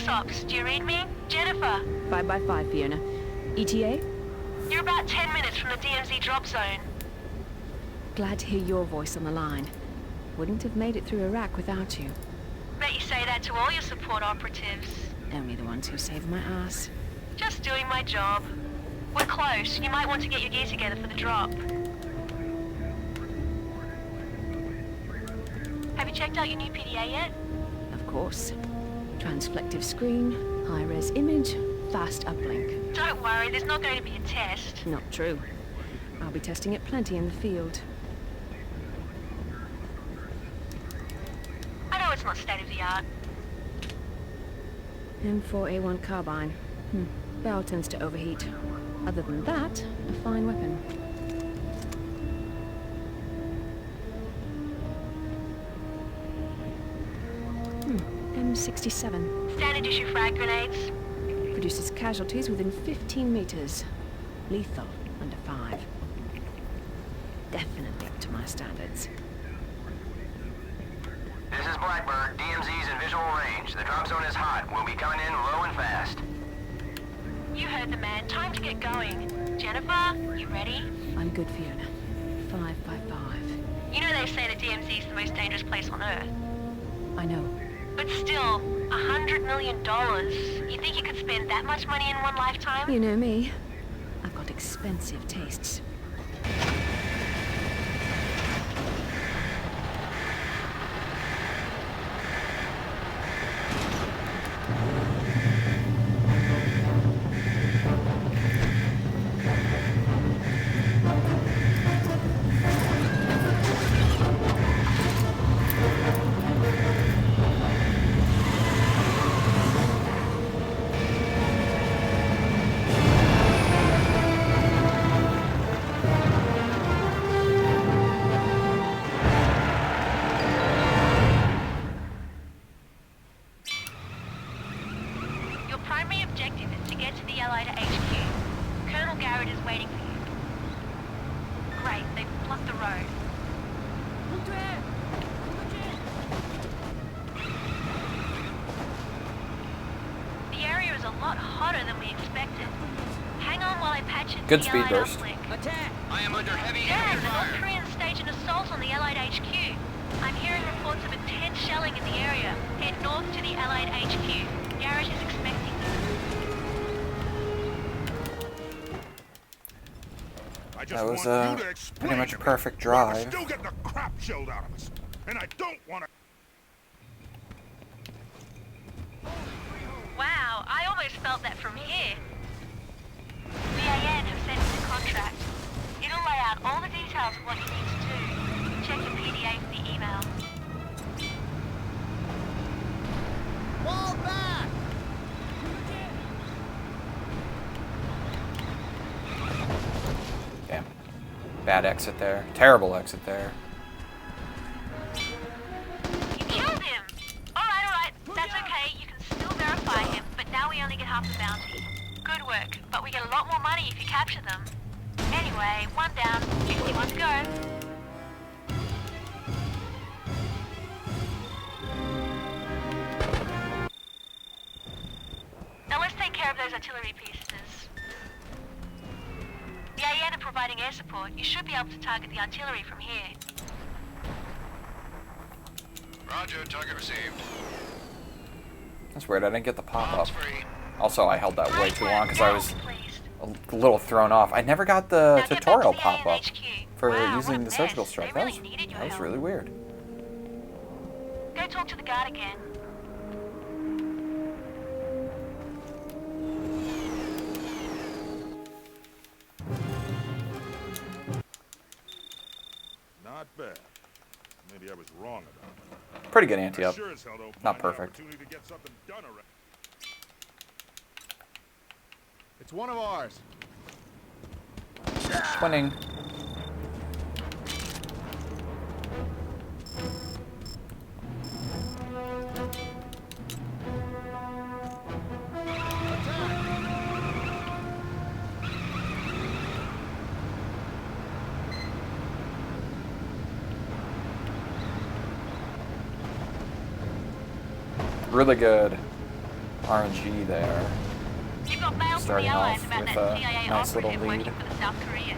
6 Ops. Do you read me? Jennifer. 5x5, Fiona. ETA? You're about 10 minutes from the DMZ drop zone. Glad to hear your voice on the line. Wouldn't have made it through Iraq without you. Bet you say that to all your support operatives. Only the ones who saved my ass. Just doing my job. We're close. You might want to get your gear together for the drop. Have you checked out your new PDA yet? Of course. Transflective screen, high-res image, fast uplink. Don't worry, there's not going to be a test. Not true. I'll be testing it plenty in the field. I know it's not state-of-the-art. M4A1 carbine. Barrel tends to overheat. Other than that, a fine weapon. M67. Standard issue frag grenades. Produces casualties within 15 meters. Lethal under 5. Definitely up to my standards. This is Blackbird. DMZ's in visual range. The drop zone is hot. We'll be coming in low and fast. You heard the man. Time to get going. Jennifer, you ready? I'm good, Fiona. 5x5. You know they say the DMZ is the most dangerous place on Earth. I know. But still, $100 million. You think you could spend that much money in one lifetime? You know me. I've got expensive tastes. Good speed burst. I am under heavy Damn, the North Koreans staged an assault on the Allied HQ. I'm hearing reports of intense shelling in the area. Head north to the Allied HQ. Garrett is expecting you. That was pretty much a perfect drive. Still getting the crap shelled out of us, and I don't want to. Wow, I almost felt that from here. The AN have sent me the contract. It'll lay out all the details of what you need to do. Check your PDA for the email. Fall back! Damn. Bad exit there. Terrible exit there. You killed him! Alright. That's okay. You can still verify him, but now we only get half the bounty. Good work, but we get a lot more money if you capture them. Anyway, 1 down, 51 to go. Now let's take care of those artillery pieces. The AN are providing air support. You should be able to target the artillery from here. Roger, target received. That's weird, I didn't get the pop-up. Bombs free. Also, I held that way too long because I was a little thrown off. I never got the tutorial pop-up for using the surgical strike. That was really weird. Go talk to the guard again. Not bad. Maybe I was wrong about it. Pretty good anti-up. Sure as hell don't Not find the perfect. opportunity to get something done around. It's one of ours. Twinning. Really good. RNG there. You've got mail from the Starting Allies off about with that a CIA nice little operative working lead. for the South Koreans.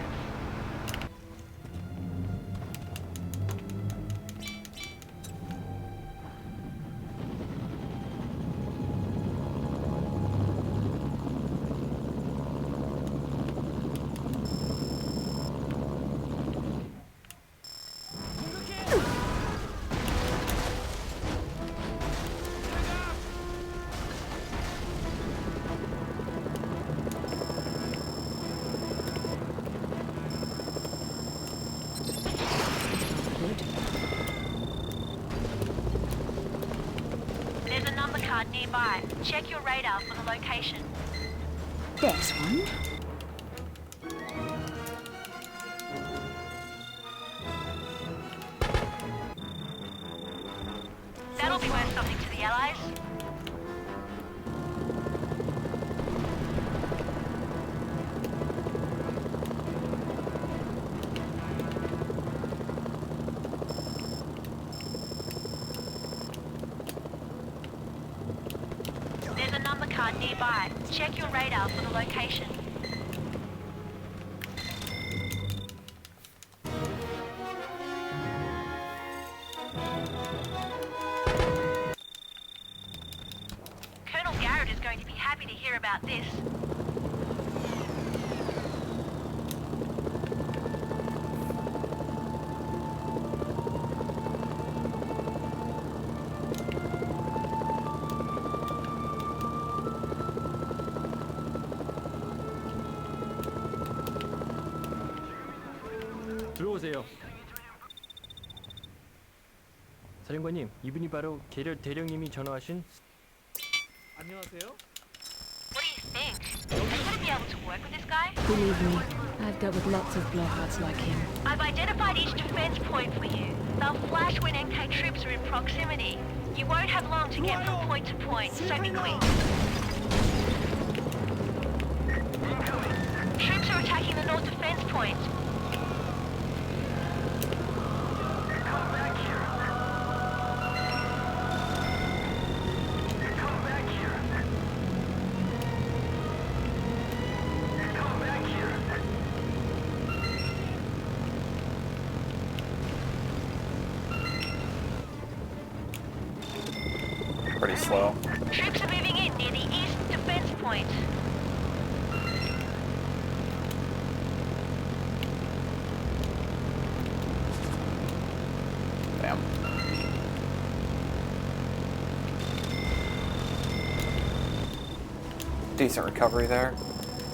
There's a number card nearby. Check your radar for the location. There's one. That'll be worth something to the Allies. There's a number card nearby. Check your radar for the location. Colonel Garrett is going to be happy to hear about this. 들어오세요. 사령관님, 이분이 바로 계렬 대령님이 전화하신. 안녕하세요. What do you think? Are you going to be able to work with this guy? Believe me, I've dealt with lots of blowhards like him. I've identified each defense point for you. They'll flash when NK troops are in proximity. You won't have long to get from point to point, so be quick. Troops are attacking the north defense point. Pretty slow. Troops are moving in near the east defense point. Damn. Decent recovery there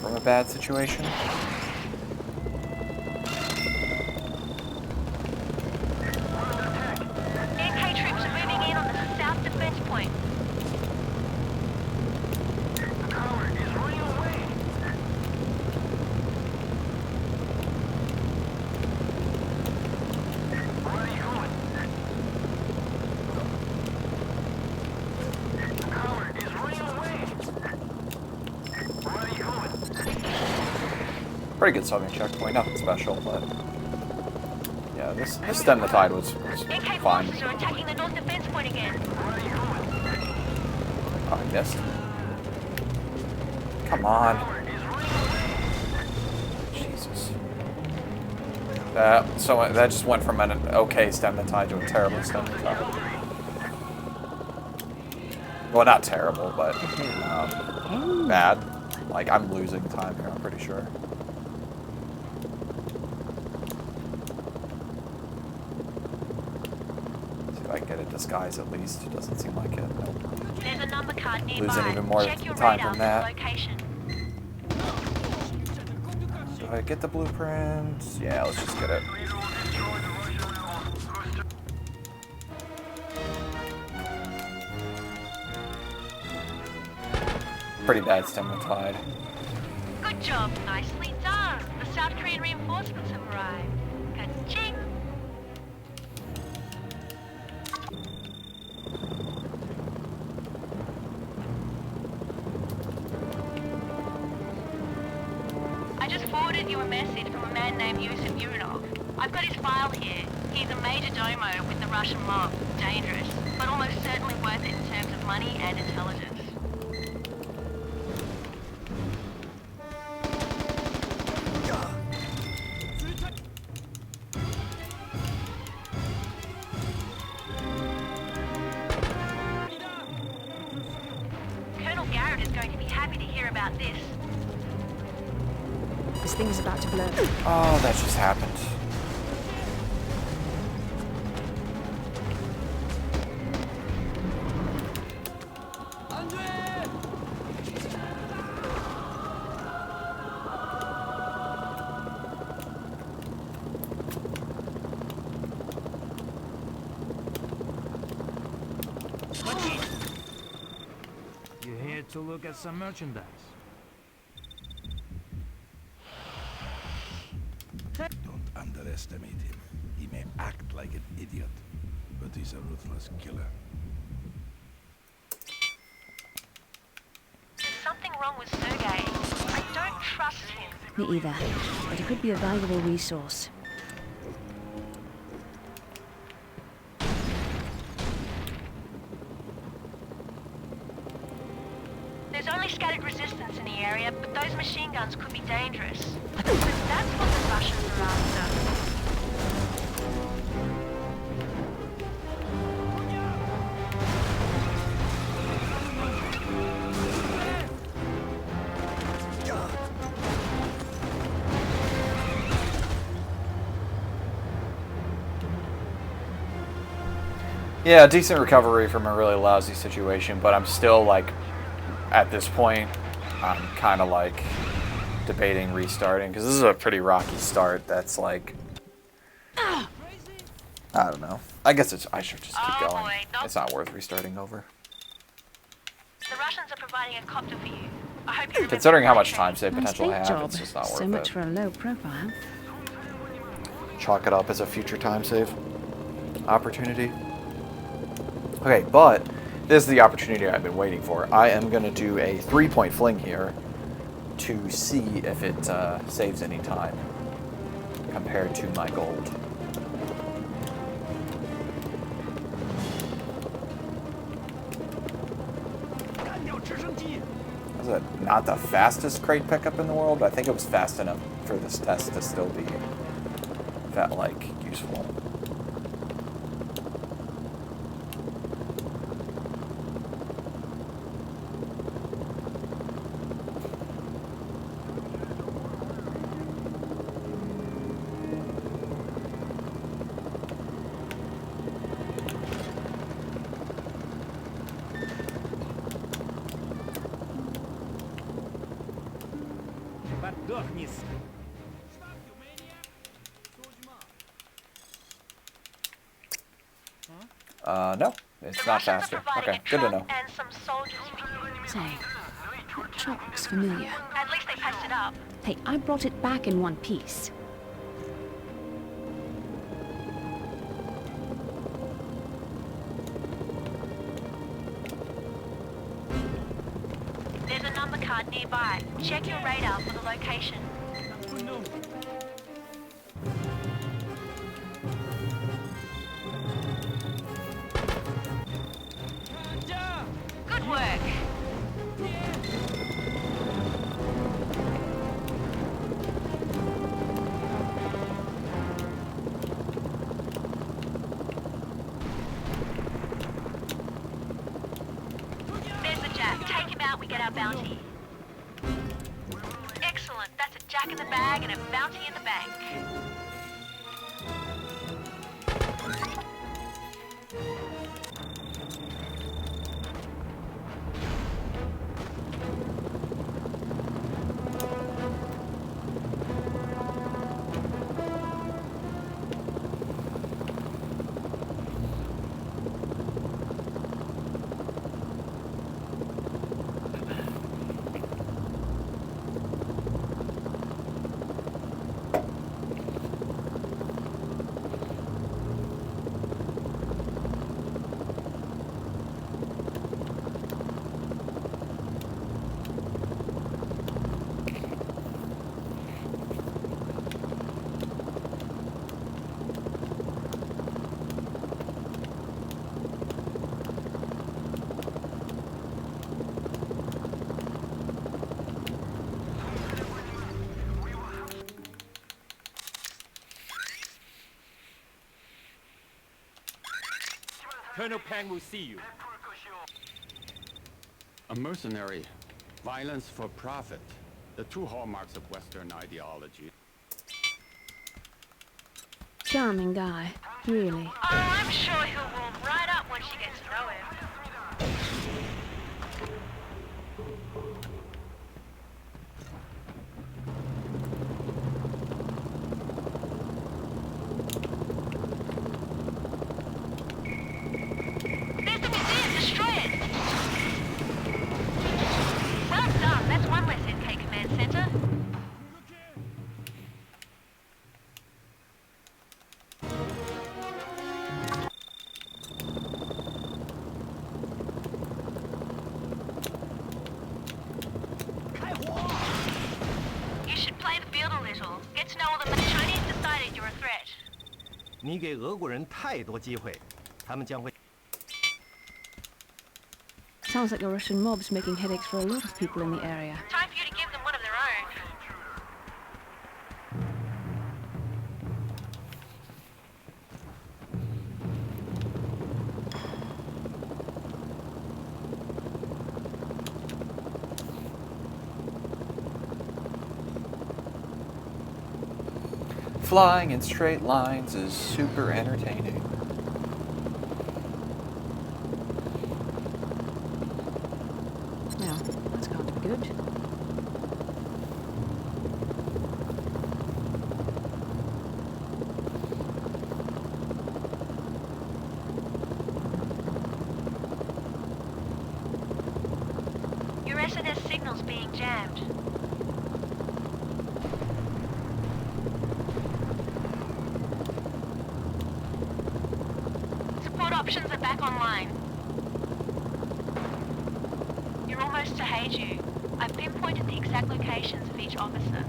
from a bad situation. NK troops are moving in on the south defense point. Pretty good southern checkpoint, nothing special, but yeah, this stem the tide was NK fine. forces are attacking the north defense point again. Oh, I missed. Come on. Jesus. That just went from an okay stem the tide to a terrible stem the tide. Well, not terrible, but bad. Like, I'm losing time here, I'm pretty sure. See if I can get a disguise at least. It doesn't seem like it. Nope. There's a number card nearby. Losing even more Check your time radar from that. for the location. Do I get the blueprint? Yeah, let's just get it. Pretty bad stem the tide. Good job, nicely done. The South Korean reinforcements have arrived. Ka-ching! I just forwarded you a message from a man named Yusuf Yurinov. I've got his file here. He's a major domo with the Russian mob. Dangerous, but almost certainly worth it in terms of money and intelligence. happy to hear about this. This thing is about to blow. Oh, that just happened. You here to look at some merchandise? Don't underestimate him. He may act like an idiot, but he's a ruthless killer. There's something wrong with Sergei. I don't trust him. Me either. But it could be a valuable resource. There's only scattered resistance in the area, but those machine guns could be dangerous. But that's what the Russians are after. Yeah, decent recovery from a really lousy situation, but I'm still like, at this point, I'm kind of like debating restarting because this is a pretty rocky start. That's like, I don't know. I guess I should just keep going. Boy, It's not worth restarting over. The Russians are providing a copter for you. I hope you remember Considering how my much time save Nice potential I big have, job. it's just not So worth much it. for a low profile. Chalk it up as a future time save opportunity. Okay, but this is the opportunity I've been waiting for. I am going to do a 3-point fling here to see if it saves any time compared to my gold. Is it not the fastest crate pickup in the world? I think it was fast enough for this test to still be useful. No, it's not faster. Okay, good to know. And some soldiers for you. Say, that truck looks familiar. At least they patched it up. Hey, I brought it back in one piece. There's a number card nearby. Check your radar for the location. Good work. There's the Jack. Take him out, we get our bounty. Excellent. That's a Jack in the bag and a bounty in the bank. Colonel Pang will see you. A mercenary. Violence for profit. The two hallmarks of Western ideology. Charming guy, really. Oh, I'm sure he'll warm right up once she gets to know him. There's the museum, destroy it! Well done, that's one less NK Command Center. You should play the field a little. Get to know all the Chinese decided you're a threat. 你给俄国人太多机会，他们将会。 Sounds like the Russian mob's making headaches for a lot of people in the area. Time for you to give them one of their own. Flying in straight lines is super entertaining. Well, that's got to be good. Your SNS signal's being jammed. Support options are back online. You're almost to Heiju. I've pinpointed the exact locations of each officer.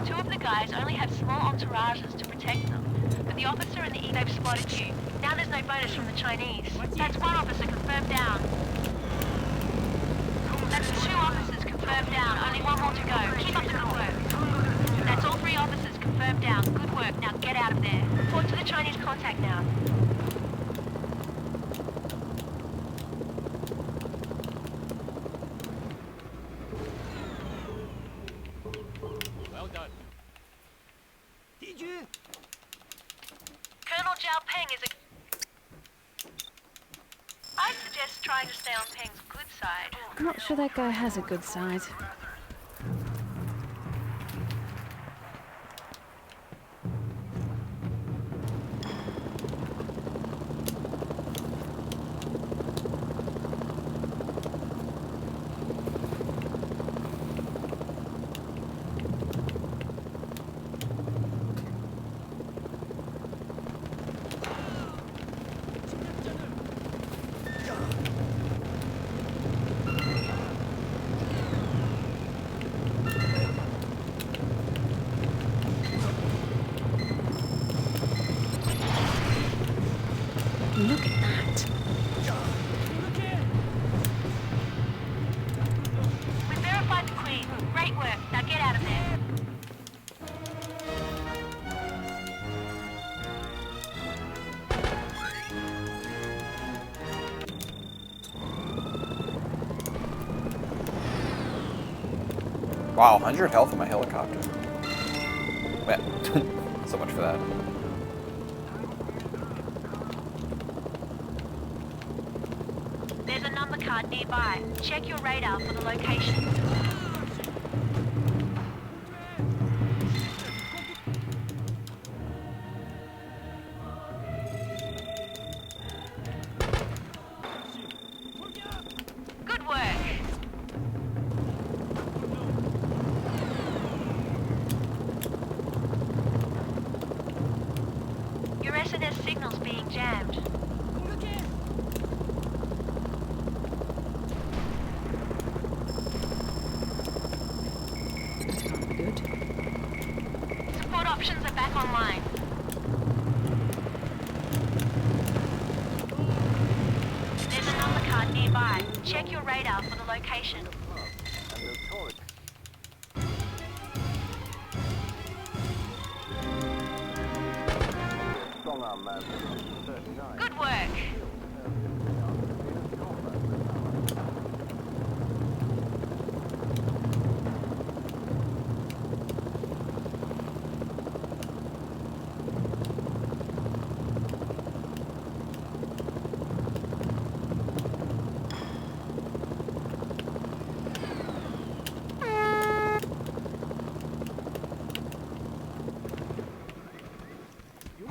Two of the guys only have small entourages to protect them, but the officer and the they've spotted you. Now there's no bonus from the Chinese. That's one officer confirmed down. That's two officers confirmed down. Only one more to go. Keep up the good work. That's all three officers confirmed down. Good work. Now get out of there. Report to the Chinese contact now. Well done. Colonel Zhao Peng is a... I'd suggest trying to stay on Peng's good side. I'm not sure that guy has a good side. Look at that. We verified the Queen. Great work. Now get out of there. Wow, 100 health in my helicopter. Man, so much for that. There's a number card nearby. Check your radar for the location. Good work. Your SNS signal's being jammed. That can't be good. Support options are back online. There's a number card nearby. Check your radar for the location. Good work.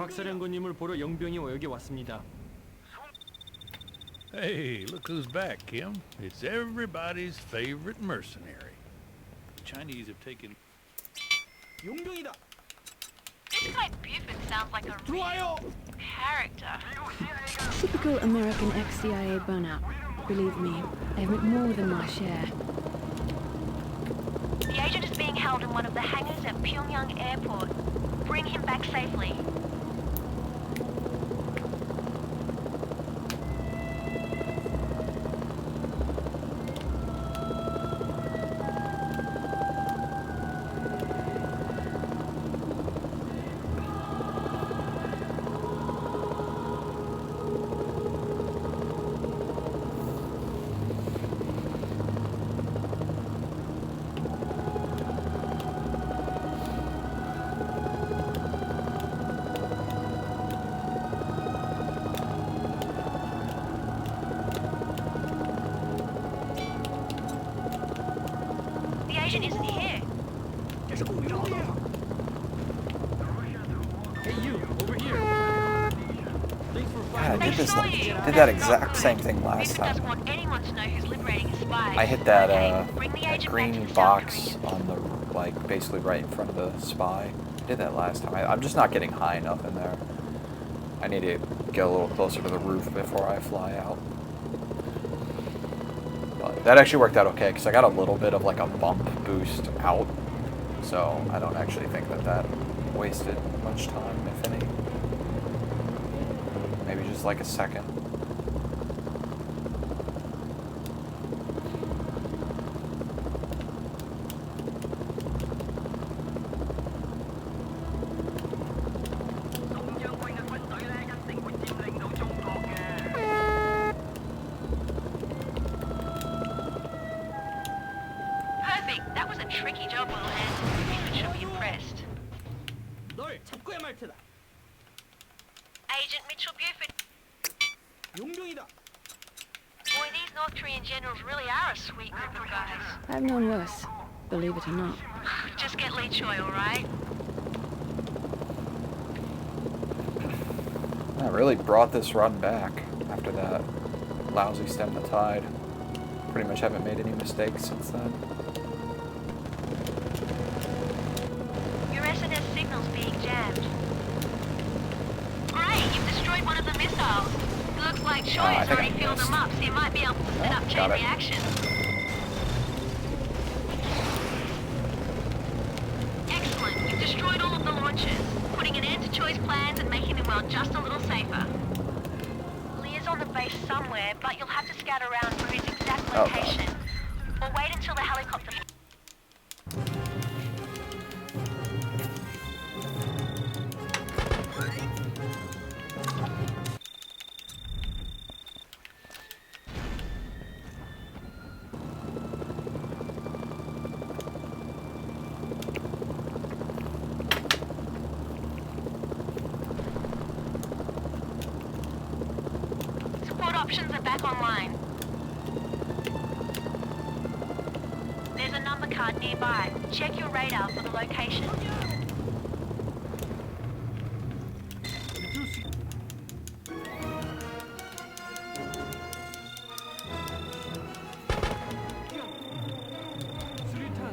박사령관님을 보러 영병이 여기 왔습니다. Hey, look who's back, Kim. It's everybody's favorite mercenary. The Chinese have taken... 용병이다. This guy Buford sounds like a real character. Typical American ex-CIA burnout. Believe me, I've met more than my share. The agent is being held in one of the hangars at Pyongyang Airport. Bring him back safely. The agent isn't here. Hey, you over here. Thanks for God, I finding. did that exact same thing last Buford doesn't time. want anyone to know who's liberating his spies. I hit that Okay, bring the that agent back to green the box South on the, like, basically right in front of the spy. I did that last time. I'm just not getting high enough in there. I need to get a little closer to the roof before I fly out. But that actually worked out okay, because I got a little bit of, like, a bump boost out. So I don't actually think that that wasted much time, if any. Maybe just like a second. Perfect. That was a tricky job, little hand. Buford should be impressed. 널 잡고야 말 테다. Agent Mitchell Buford. 용병이다. Boy, these North Korean generals really are a sweet group of guys. I've known worse, believe it or not. Just get Lee Choi, alright? I really brought this run back after that lousy stem the tide. Pretty much haven't made any mistakes since then. Your SNS signal's being jammed. Great, you've destroyed one of the missiles. Looks like Choi I has think already I filled them missed. up, so you might be able to set Oh, up chain got it. reaction. Excellent, you've destroyed all of the launches, putting an end to Choi's plans and making the world just a little safer. Lee is on the base somewhere, but you'll have to scout around for his exact Oh, God. location. Or wait until the helicopter... Support options are back online. There's a number card nearby. Check your radar for the location.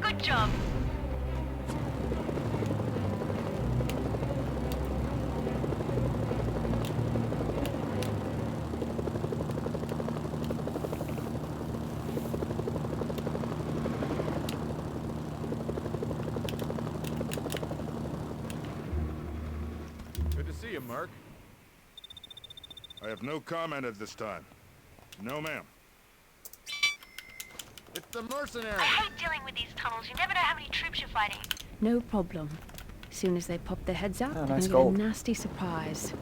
Good job. Good to see you, Mark. I have no comment at this time. No, ma'am. It's the Mercenaries! I hate dealing with these tunnels. You never know how many troops you're fighting. No problem. Soon as they pop their heads out, Oh, they're nice gonna gold. get a nasty surprise.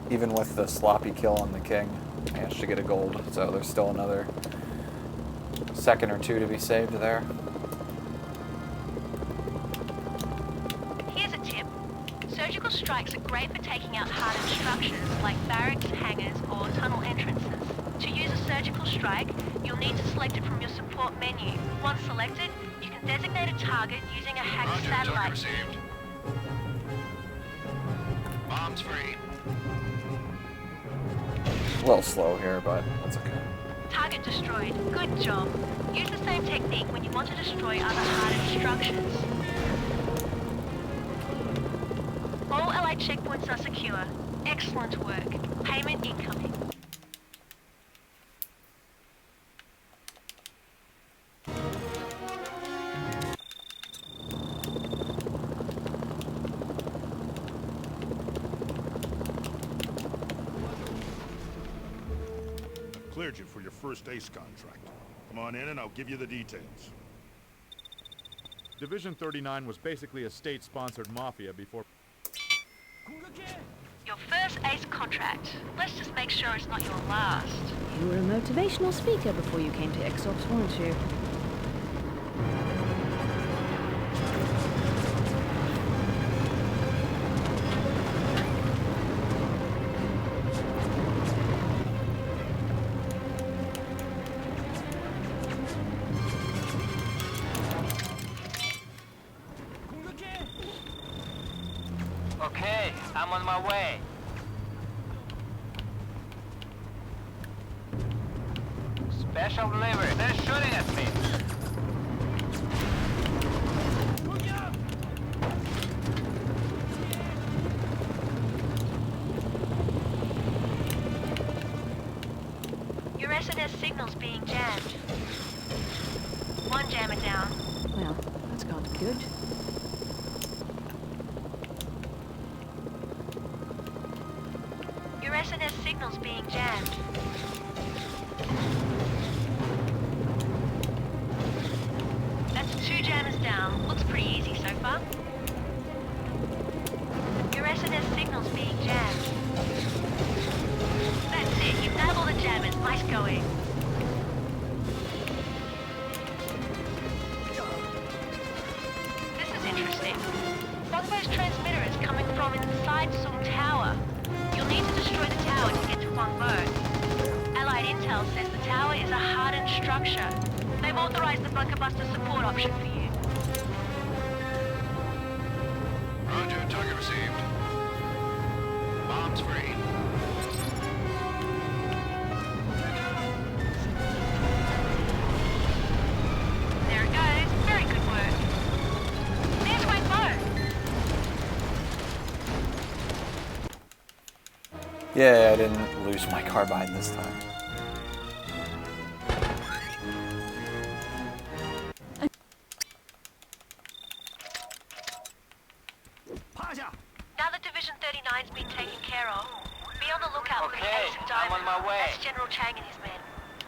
Even with the sloppy kill on the king, managed to get a gold. So there's still another second or two to be saved there. Here's a tip. Surgical strikes are great for taking out hardened structures like barracks, hangars, or tunnel entrances. To use a surgical strike, you'll need to select it from your support menu. Once selected, you can designate a target using a hacked satellite. Bomb Bombs free. A little slow here, but that's okay. Target destroyed. Good job. Use the same technique when you want to destroy other hardened structures. All allied checkpoints are secure. Excellent work. Payment incoming. I've cleared you for your first ACE contract. Come on in and I'll give you the details. Division 39 was basically a state-sponsored mafia before... Your first ACE contract. Let's just make sure it's not your last. You were a motivational speaker before you came to Exops, weren't you? Okay, I'm on my way. Special delivery. They're shooting at me. Your SNS signal's being jammed. One jammer down. Well, that's got to be good. Your SNS signal's being jammed. That's 2 jammers down. Looks pretty easy so far. Your SNS signal's being jammed. That's it. You've nailed all the jammers. Nice going. This is interesting. Longbow's transmitter is coming from inside Sung Tower. You'll need to destroy the tower to get to Guangbo. Allied intel says the tower is a hardened structure. They've authorized the bunker buster support option for you. Roger, target received. Bombs free. There it goes. Very good work. There's Guangbo. Yeah, I didn't lose my carbine this time. Now that Division 39's been taken care of, be on the lookout for the Okay, Ace of I'm on Diamond. my way. That's General Chang and his men.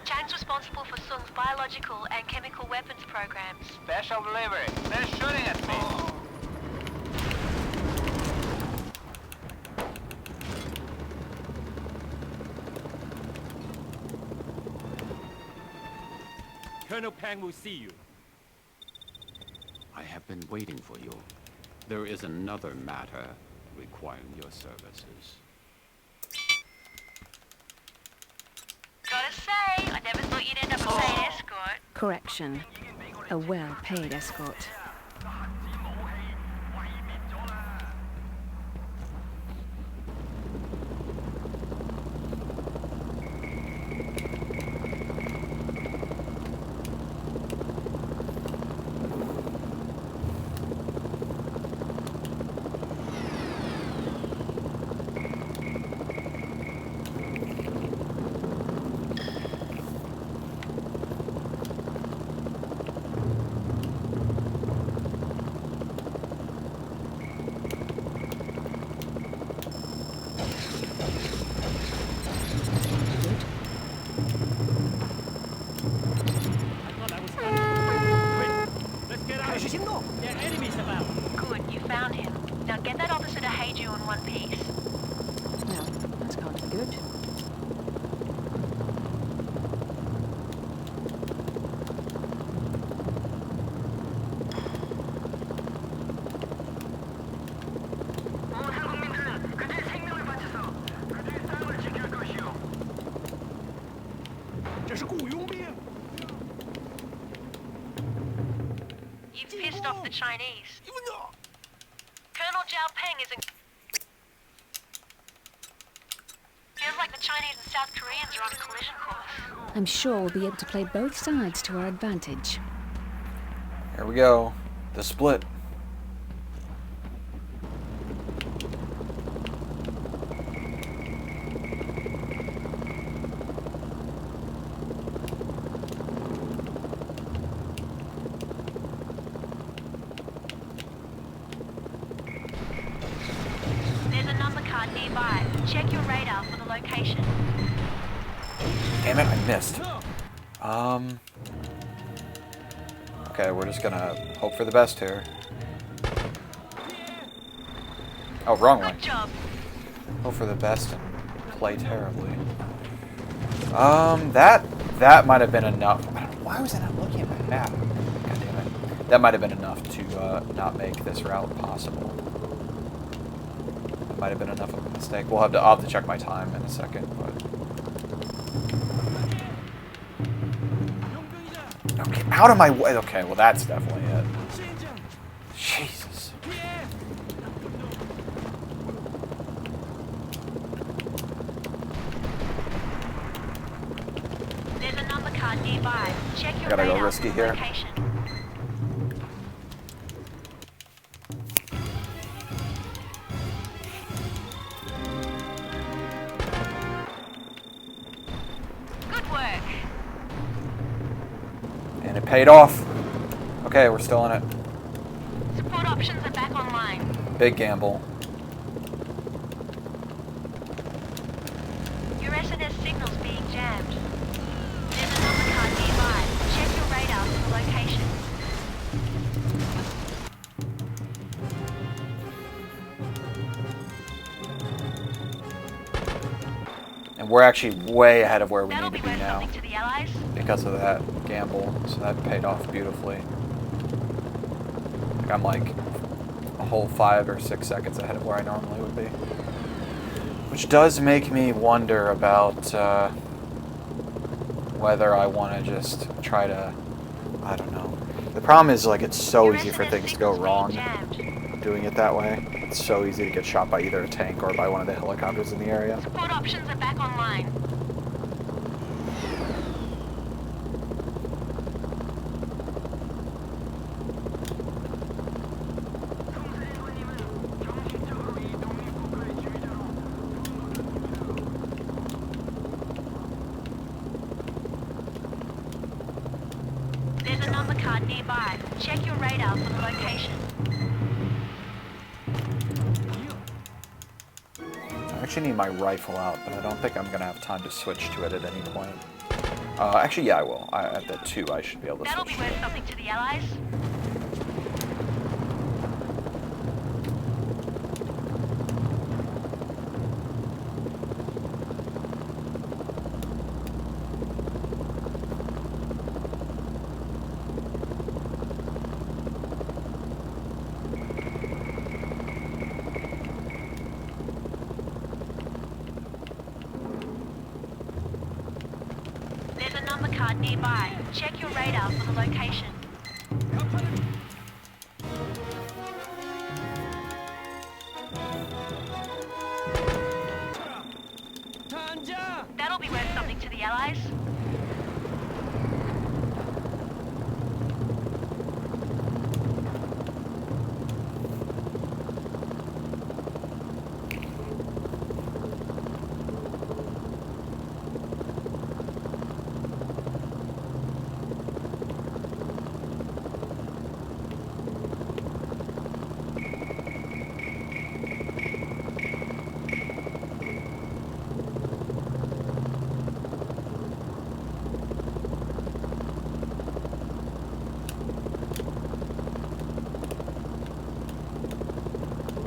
Chang's responsible for Sung's biological and chemical weapons programs. Special delivery. They're shooting at me. Colonel Pang will see you. I have been waiting for you. There is another matter requiring your services. Gotta say, I never thought you'd end up a paid escort. Correction. A well-paid escort. There are enemies about. Good, you found him. Now get that officer to Heiju in one piece. Well, that's got to be good. You've pissed off the Chinese. Colonel Zhao Peng is in... South Koreans are on collision course. I'm sure we'll be able to play both sides to our advantage. Here we go. The split. There's a number card nearby. Check your radar for the location. Damn it, I missed. Okay, we're just gonna hope for the best here. Oh, wrong one. Good job. Hope for the best and play terribly. That might have been enough. I don't know, why was I not looking at my map? God damn it. That might have been enough to not make this route possible. That might have been enough of a mistake. I'll have to check my time in a second, but. Okay, out of my way. Okay, well that's definitely it. Jesus. There's a number card nearby. Check your Gotta go radar risky for the here. location. Good work. And it paid off. Okay, we're still in it. Support options are back online. Big gamble. Your SNS signal's being jammed. There's a number card nearby. Check your radar for the location. And we're actually way ahead of where we That'll need be to be worth now something to the Allies. because of that gamble. So that paid off beautifully. Like I'm like a whole 5 or 6 seconds ahead of where I normally would be. Which does make me wonder about whether I want to just try to, I don't know. The problem is like it's so Your easy for SNS things to go signal's being wrong jammed. doing it that way. It's so easy to get shot by either a tank or by one of the helicopters in the area. Support options are back online. There's a number card nearby. Check your radar for the location. I actually need my rifle out, but I don't think I'm going to have time to switch to it at any point. Actually, yeah, I will. At the 2, I should be able to That'll be switch to worth it. something to the Allies. There's a number card nearby. Check your radar for the location. That'll be worth something to the Allies.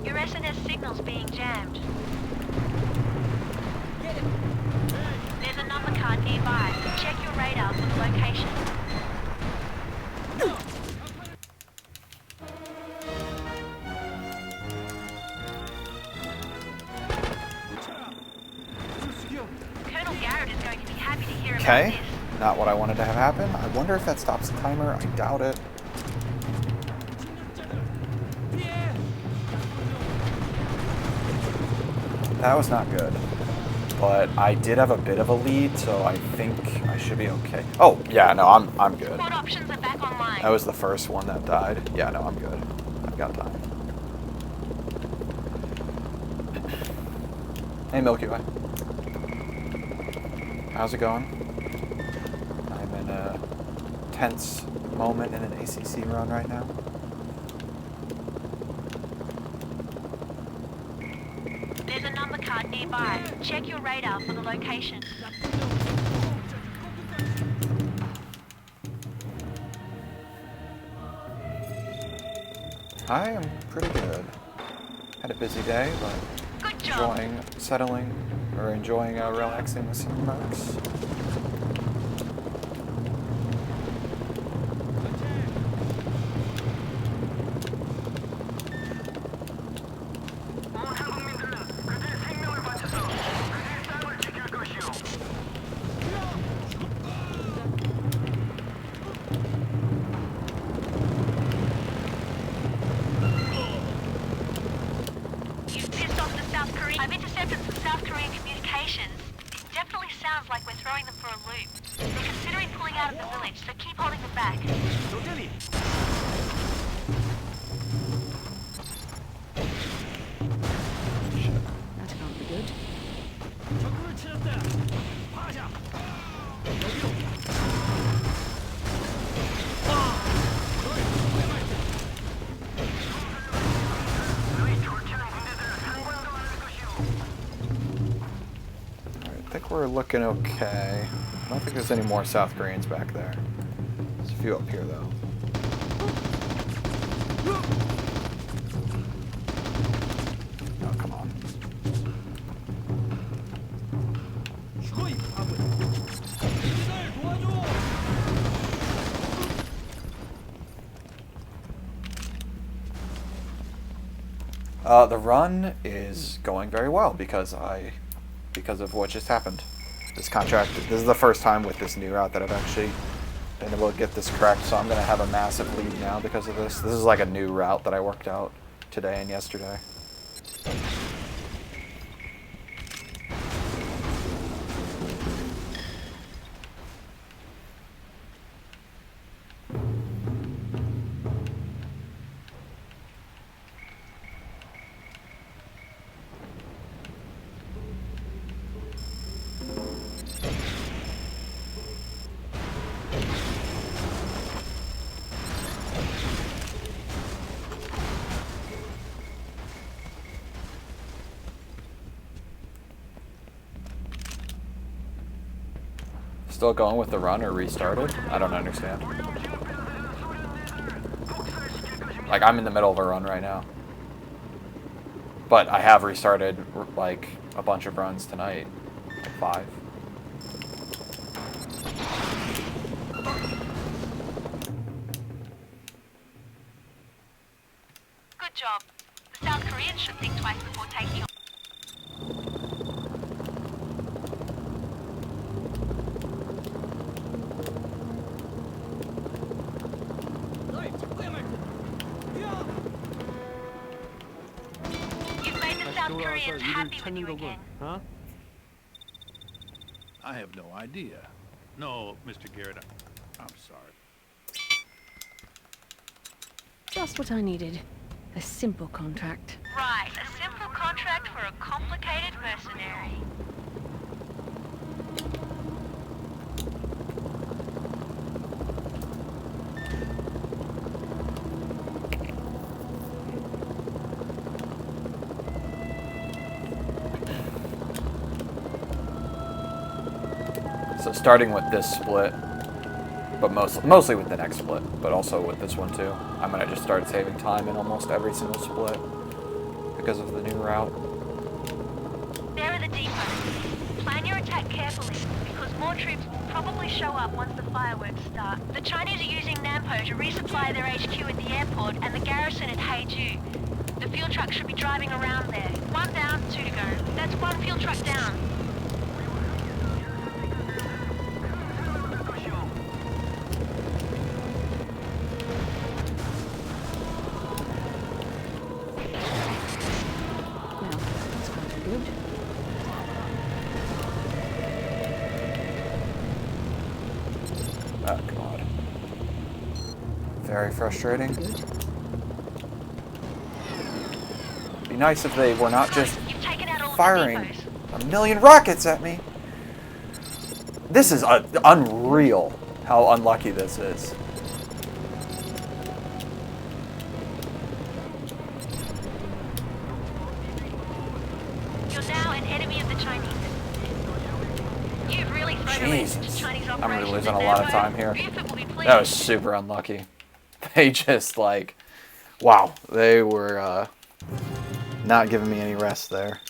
Your SNS signal's being jammed. There's a number card nearby. Check your radar for the location. Colonel Garrett is going to be happy to hear about Okay, this. not what I wanted to have happen. I wonder if that stops the timer. I doubt it. That was not good. but I did have a bit of a lead, so I think I should be okay. Oh, yeah, no, I'm good. Squad options are back online. That was the first one that died. Yeah, no, I'm good. I've got time. Hey, Milky Way. How's it going? I'm in a tense moment in an ACC run right now. There's a number card nearby. Check your radar for the location. I am pretty good. Had a busy day, but Good job. enjoying relaxing with some mercs. You've pissed off the South Korean. I've intercepted some South Korean communications. It definitely sounds like we're throwing them for a loop. They're considering pulling out of the village, so keep holding them back. That can't be good. I think we're looking okay. I don't think there's any more South Koreans back there. There's a few up here, though. Oh, come on. The run is going very well because of what just happened. This contract, this is the first time with this new route that I've actually been able to get this correct, so I'm going to have a massive lead now because of this. This is like a new route that I worked out today and yesterday. Still going with the run or restarted? I don't understand. Like, I'm in the middle of a run right now. But I have restarted, like, a bunch of runs tonight. Like 5. Good job. The South Koreans should think twice before taking on. You've made the South Koreans happy with you again. Huh? I have no idea. No, Mr. Garrett, I'm sorry. Just what I needed. A simple contract. Right, a simple contract for a complicated mercenary. So starting with this split, but mostly with the next split, but also with this one too. I'm gonna just start saving time in almost every single split because of the new route. There are the depots. Plan your attack carefully, because more troops will probably show up once the fireworks start. The Chinese are using Nampo to resupply their HQ at the airport and the garrison at Haeju. The fuel truck should be driving around there. 1 down, 2 to go. That's 1 fuel truck down. Well, that's quite good. Oh, God. Very frustrating. Good. Be nice if they were not just You've taken out all of the firing depots. a million rockets at me. This is unreal how unlucky this is. You're now an enemy of the Chinese. You've really thrown a wrench into Chinese I'm operations. really losing a and lot of therefore, time here. Buford will be pleased. That was super unlucky. They just like, wow, they were not giving me any rest there.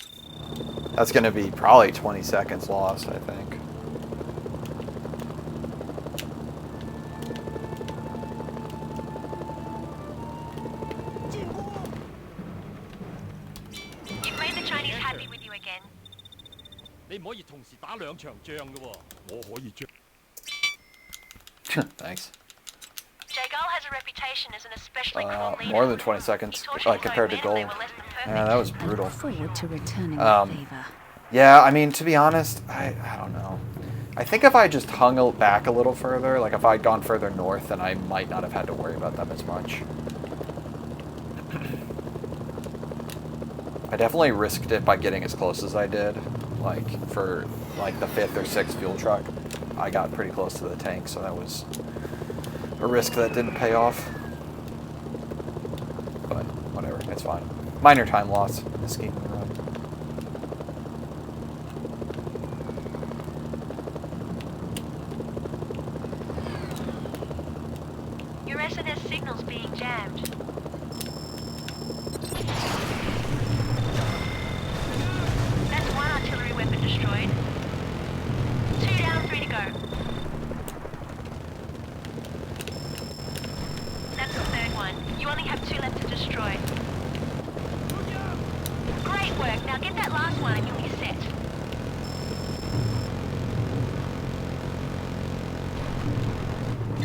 That's going to be probably 20 seconds lost, I think. You've made the Chinese happy with you again. 你唔可以同時打兩場仗嘅喎。我可以將 Thanks. Jagal has a reputation as an especially cruel leader. More than 20 seconds He tortured his compared own to men and gold. they were less than perfect. Yeah, that was brutal. Forward to returning the favor. Yeah, I mean, to be honest, I don't know. I think if I just hung back a little further, like if I'd gone further north, then I might not have had to worry about them as much. I definitely risked it by getting as close as I did. Like, for like the 5th or 6th fuel truck, I got pretty close to the tank, so that was a risk that didn't pay off. But whatever, it's fine. Minor time loss in the scheme of the run. Your SNS signal's being jammed. That's one artillery weapon destroyed. 2 down, 3 to go. That's the 3rd one. You only have 2 left to destroy. Great work. Now get that last one and you'll be set.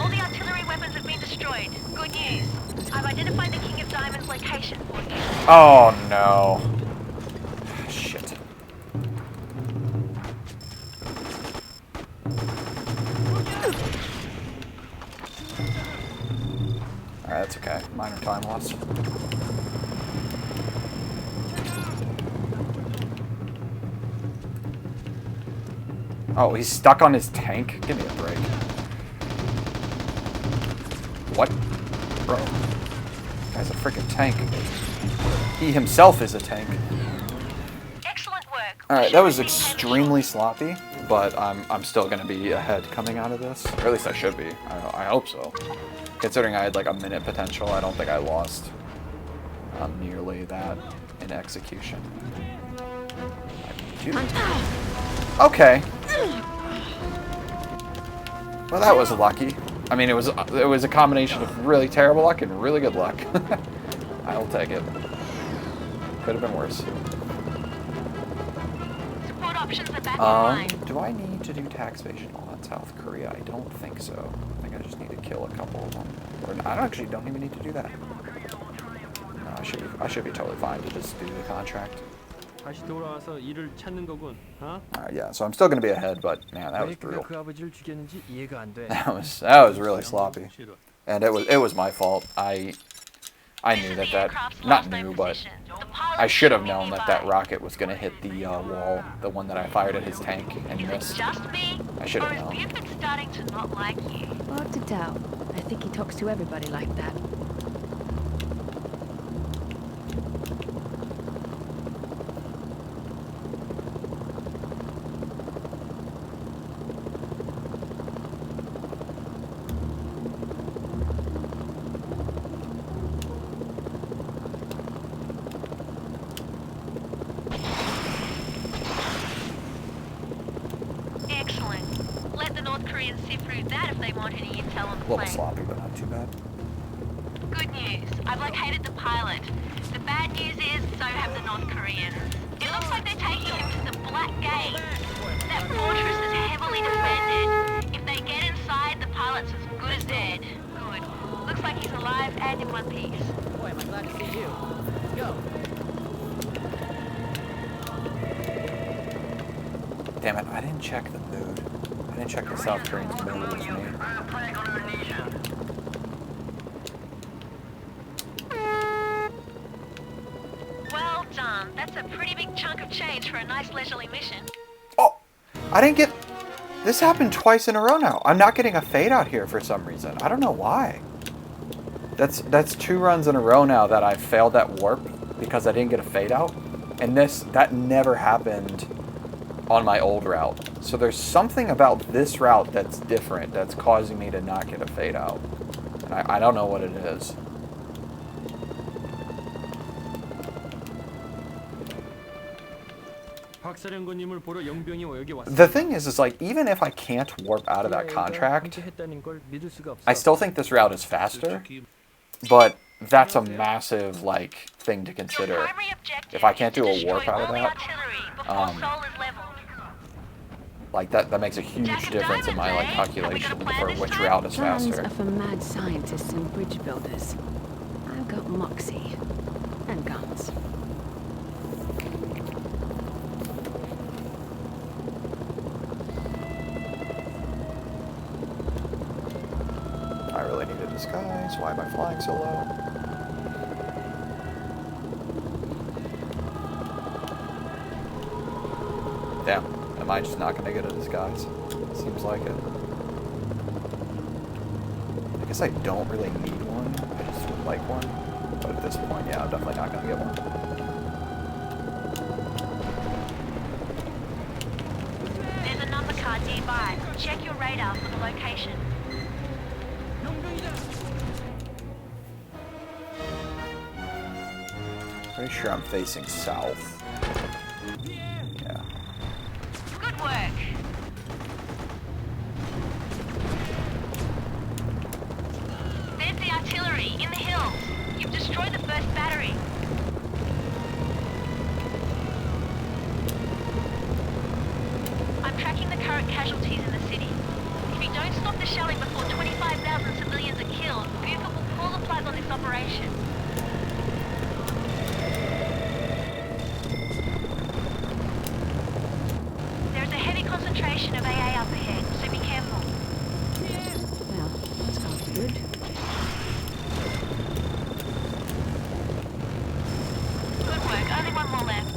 All the artillery weapons have been destroyed. Good news. I've identified the King of Diamonds' location for you. Oh no. Shit. Alright, that's okay. Minor time loss. Oh, he's stuck on his tank? Give me a break. What? Bro. Guy's a freaking tank. He himself is a tank. Excellent work. Alright, that was extremely sloppy, but I'm still going to be ahead coming out of this. Or at least I should be. I hope so. Considering I had like a minute potential, I don't think I lost nearly that in execution. Okay. Well, that was lucky. I mean, it was a combination of really terrible luck and really good luck. I'll take it. Could have been worse. Support options are back online. Do I need to do tax evasion on South Korea? I don't think so. I think I just need to kill a couple of them. Or I don't even need to do that. No, I should be totally fine to just do the contract. 다시 돌아와서 일을 찾는 거군. 어? Alright, yeah, so I'm still gonna be ahead, but man, that was 왜 그가 brutal. 그 아버지를 죽였는지 이해가 안 돼. That was really sloppy. And it was my fault. I knew that not knew, but I should have known that rocket was going to hit the wall, the one that I fired at his tank and missed. Just me? I should have Or is known. Buford starting to not like you? Hard to tell. I think he talks to everybody like that. Excellent. Let the North Koreans sift through that if they want any intel on the A little plane. sloppy, but not too bad. Good news. I've located the pilot. The bad news is, so have the North Koreans. It looks like they're taking him to the Black Gate. That fortress is heavily defended. If they get inside, the pilot's as good as dead. Good. Looks like he's alive and in one piece. Boy, am I glad to see you. Let's go. Damn it, I didn't check the mood. I didn't check the South Koreans more with me. Well done. That's a pretty big chunk of change for a nice leisurely mission. Oh! I didn't get... This happened twice in a row now. I'm not getting a fade out here for some reason. I don't know why. That's 2 runs in a row now that I failed that warp because I didn't get a fade out. And that never happened on my old route. So there's something about this route that's different that's causing me to not get a fade out. And I don't know what it is. The thing is like, even if I can't warp out of that contract, I still think this route is faster. But that's a massive, like, thing to consider. If I can't do a warp out of that, like, that makes a huge difference in my, like, calculation for which route is faster. Plans are for mad scientists and bridge builders. I've got moxie. And guns. I really need a disguise. Why am I flying so low? Damn. Am I just not going to get a disguise? Seems like it. I guess I don't really need one. I just would like one. But at this point, yeah, I'm definitely not going to get one. There's a number card nearby. Check your radar for the location. Pretty sure I'm facing south. Yeah. Good work. There's the artillery in the hills. You've destroyed the first battery. I'm tracking the current casualties in the city. If you don't stop the shelling before 25,000 civilians are killed, Buford will pull the plug on this operation. There's a heavy concentration of AA up ahead, so be careful. Well, that's gone good. Good work, only one more left.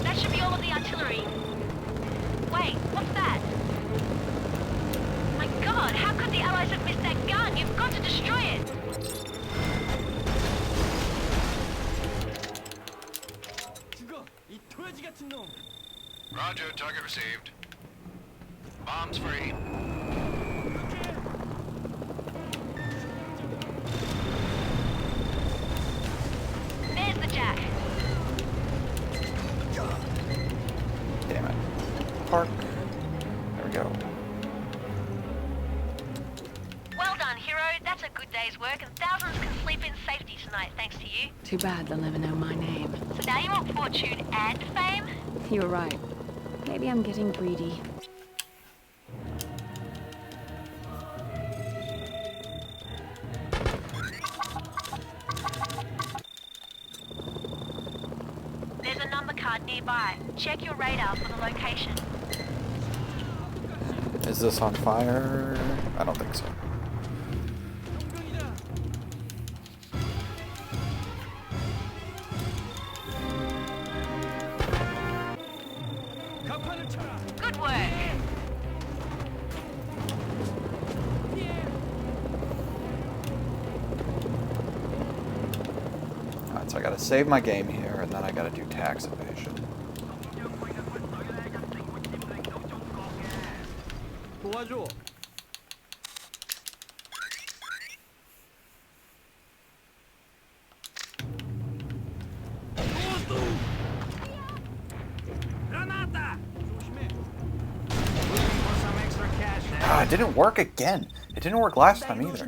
That should be all of the artillery. Wait, what's that? My god, how could the Allies have missed that gun? You've got to destroy it! Roger, target received. Bombs free. There's the jack. Damn it. Park. There we go. Well done, hero. That's a good day's work, and thousands can sleep in safety tonight thanks to you. Too bad they'll never know my name. So now you want fortune and fame? You're right. Maybe I'm getting greedy. There's a number card nearby. Check your radar for the location. Is this on fire? I don't think so. Good work. Alright, so I gotta save my game here, and then I gotta do tax evasion. 도와줘. Ah, it didn't work again. It didn't work last time either.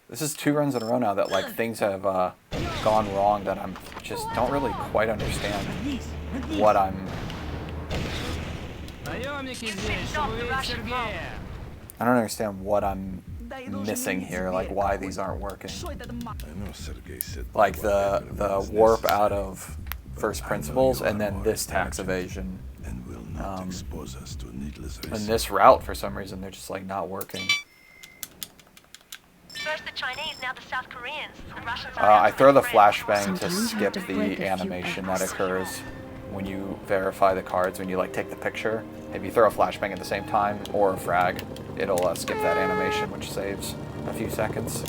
This is 2 runs in a row now that, like, things have gone wrong that I'm just don't really quite understand what I'm... I don't understand what I'm missing here, like why these aren't working. I know Sergei said Like the warp out of First Principles and then this tax evasion. and will not expose us to needless risk. And this route, for some reason, they're just like not working. First the Chinese, now the South Koreans. The Russians I throw the flash. flashbang to Sometimes you have skip to break a the few animation that eggs. occurs when you verify the cards, when you like take the picture. If you throw a flashbang at the same time or a frag, it'll skip that animation, which saves a few seconds.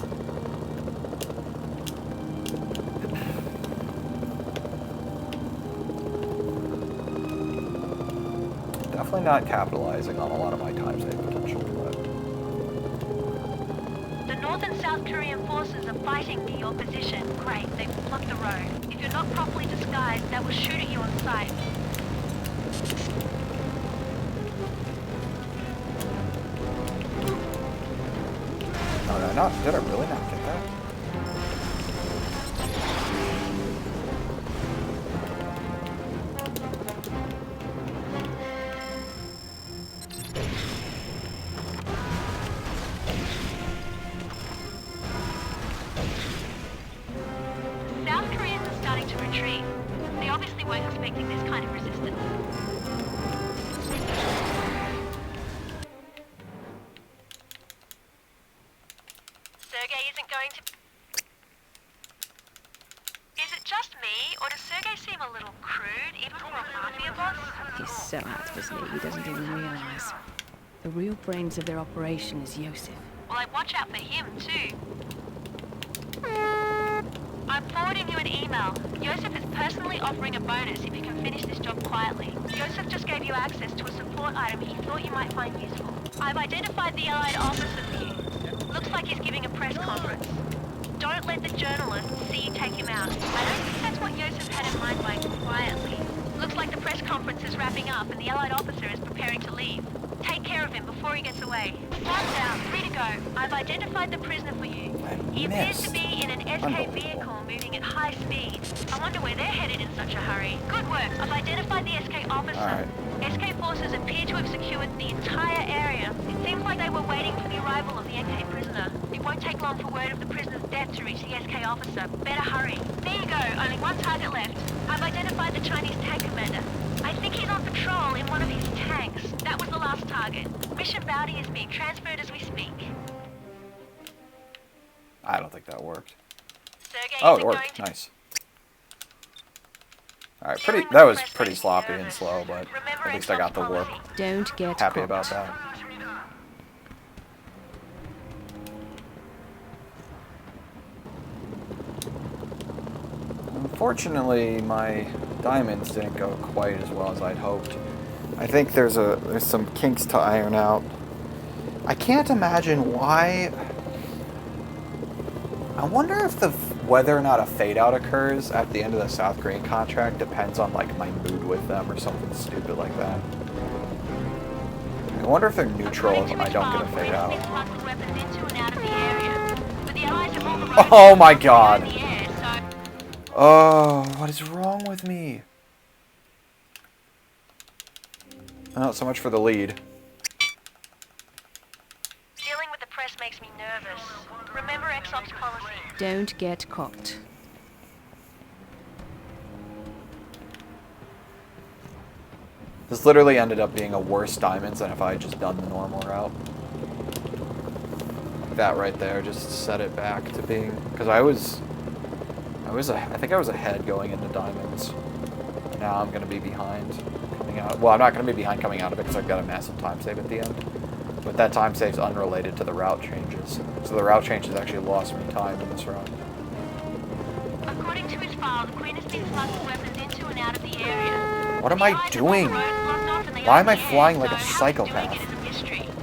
Definitely not capitalizing on a lot of my time save potential, but The North and South Korean forces are fighting near your position. Great, they've blocked the road. If you're not properly disguised, they will shoot at you on sight. no, no, not. Did I really not get that? South Koreans are starting to retreat. They obviously weren't expecting this kind of resistance. Sergei isn't going to... Is it just me, or does Sergei seem a little crude, even for a mafia boss? He's so out of his league, he doesn't even realize. The real brains of their operation is Yosef. Well, I'd watch out for him, too. I'm forwarding you an email. Yosef is personally offering a bonus if you can finish this job quietly. Yosef just gave you access to a support item he thought you might find useful. I've identified the allied officer for you. Looks like he's giving a press conference. Don't let the journalists see you take him out. I don't think that's what Yosef had in mind by quietly. Looks like the press conference is wrapping up and the allied officer is preparing to leave. Take care of him before he gets away. One down, 3 to go. I've identified the prisoner for you. He appears to be in an SK vehicle moving at high speed. I wonder where they're headed in such a hurry. Good work. I've identified the SK officer. Alright. SK forces appear to have secured the entire area. It seems like they were waiting for the arrival of the NK prisoner. It won't take long for word of the prisoner's death to reach the SK officer. Better hurry. There you go. Only one target left. I've identified the Chinese tank commander. I think he's on patrol in one of his tanks. That was the last target. Mission bounty is being transferred as we speak. I don't think that worked. Sergei Oh, isn't it going worked. to... Nice. Alright, that was pretty sloppy and slow, but at least I got the warp. Don't get Happy caught. about that. Unfortunately, my diamonds didn't go quite as well as I'd hoped. I think there's some kinks to iron out. I can't imagine why. I wonder if whether or not a fade out occurs at the end of the South Korean contract depends on like my mood with them or something stupid like that. I wonder if they're neutral if I don't get a fade out. Oh my god! Oh, what is wrong with me? Not so much for the lead. Dealing with the press makes me nervous. Remember XOP's policy. Don't get caught. This literally ended up being a worse diamonds than if I had just done the normal route. That right there just set it back to being, because I think I was ahead going into diamonds. Now I'm going to be behind coming out. Well, I'm not going to be behind coming out of it because I've got a massive time save at the end. But that time save's unrelated to the route changes. So the route changes actually lost me time in this route. According to his file, the Queen has been smuggling weapons into and out of the area. What am I doing? Why am I flying like a psychopath?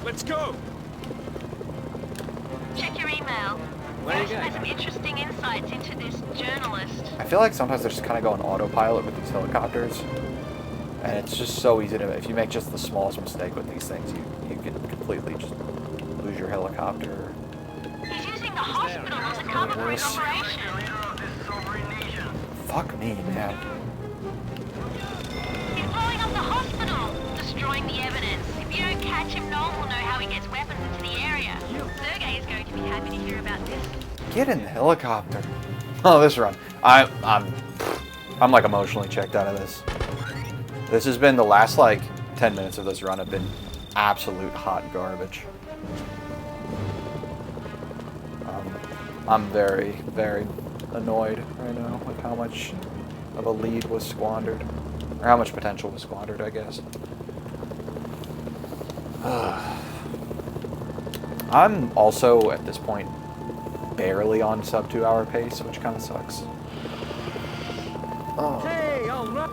Let's go! Check your email. Where are you There's going? some interesting insights into this journalist. I feel like sometimes they just kind of go on autopilot with these helicopters. And it's just so easy to, if you make just the smallest mistake with these things, you can completely just lose your helicopter. He's using the hospital as a cover for his Worse. operation. Fuck me, man. He's blowing up the hospital, destroying the evidence. If If you don't catch him, no one will know how he gets weapons into the area. Sergei is going to be happy to hear about this. Get in the helicopter. Oh, this run. I'm like emotionally checked out of this. This has been the last like 10 minutes of this run have been absolute hot garbage. I'm very, very annoyed right now with how much of a lead was squandered. Or how much potential was squandered, I guess. I'm also, at this point, barely on sub 2 hour pace, which kind of sucks. Oh. Hey, all right.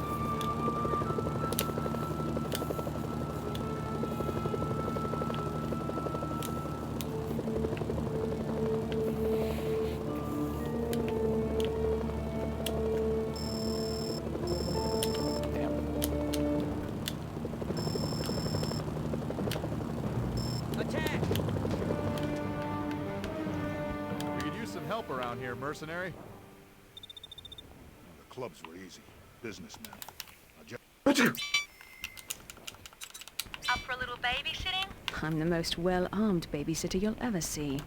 Around here, mercenary. The clubs were easy. Businessmen. Up for a little babysitting? I'm the most well-armed babysitter you'll ever see.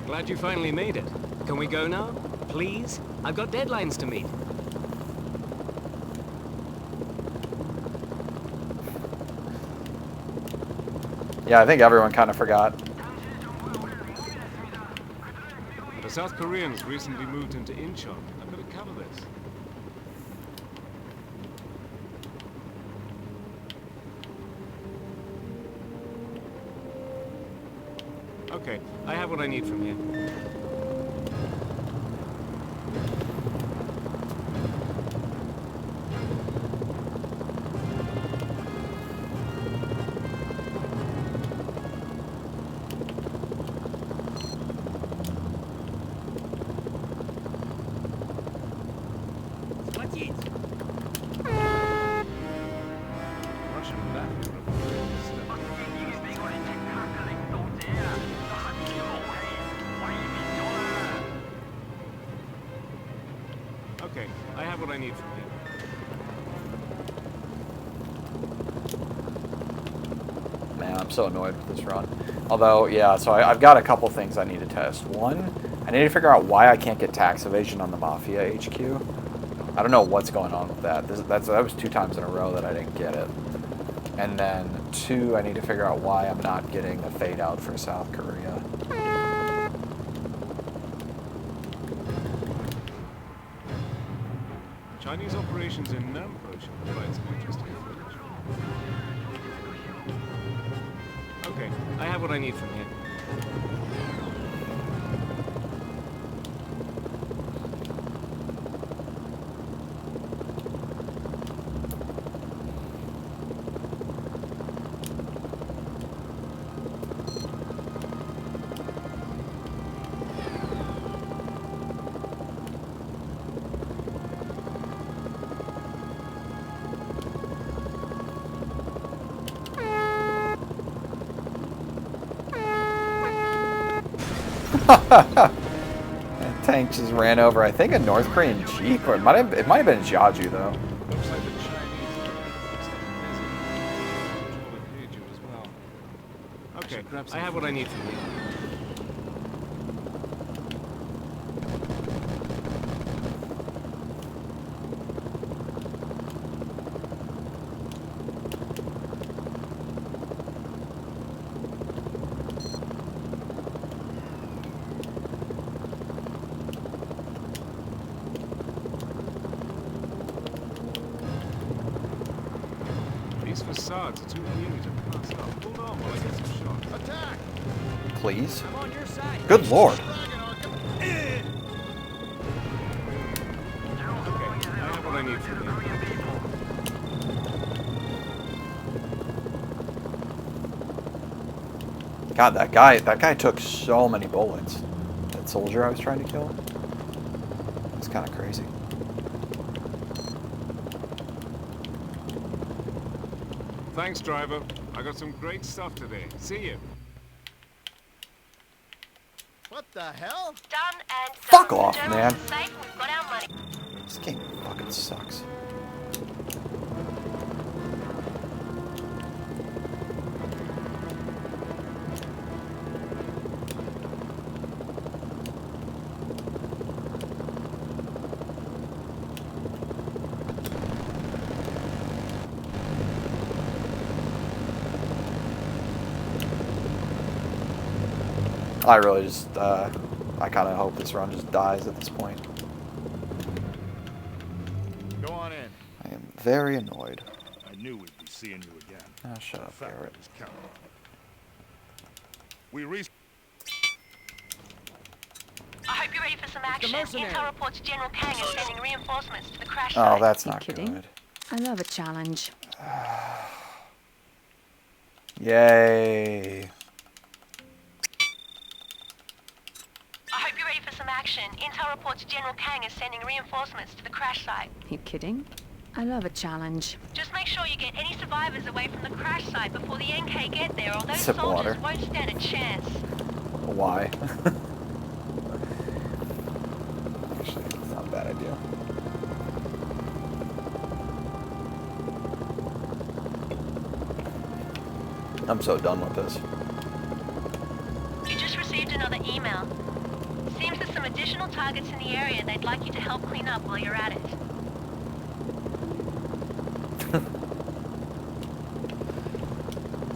Glad you finally made it. Can we go now? Please? I've got deadlines to meet. Yeah, I think everyone kind of forgot. The South Koreans recently moved into Incheon. I'm going to cover this. Okay, I have what I need from here. Okay, I have what I need from here. Man, I'm so annoyed with this run. Although, yeah, so I've got a couple things I need to test. One, I need to figure out why I can't get tax evasion on the Mafia HQ. I don't know what's going on with that. That was 2 times in a row that I didn't get it. And then 2, I need to figure out why I'm not getting the fade out for South Korea. Chinese operations in Nampo should provide some interesting footage. Okay, I have what I need from here. That tank just ran over, I think, a North Korean Jeep, or it might have been a Jiaju, though. Looks like the Chinese are as well. Okay, I have what I need from you. These facades are too eerie to pass up. Hold on while I get some shots. Attack! Please. I'm on your side. Good lord. Okay, I have what I need from you. God, that guy took so many bullets. That soldier I was trying to kill. It's kind of crazy. Thanks, driver. I got some great stuff today. See you. What the hell? Done and done. Fuck off, Journals man. are safe and we've got our money. This game fucking sucks. I really just, I kind of hope this run just dies at this point. Go on in. I am very annoyed. I knew we'd be seeing you again. Ah, shut up, Garrett. We reached. I hope you're ready for some action. Mercenaries. Intel reports General Kang is sending reinforcements to the crash Oh, site. that's You not kidding? good. I love a challenge. Yay. I hope you're ready for some action. Intel reports General Kang is sending reinforcements to the crash site. You kidding? I love a challenge. Just make sure you get any survivors away from the crash site before the NK get there, or those Sip soldiers water. won't stand a chance. Why? Actually, it's not a bad idea. I'm so done with this. You just received another email. Seems there's some additional targets in the area they'd like you to help clean up while you're at it.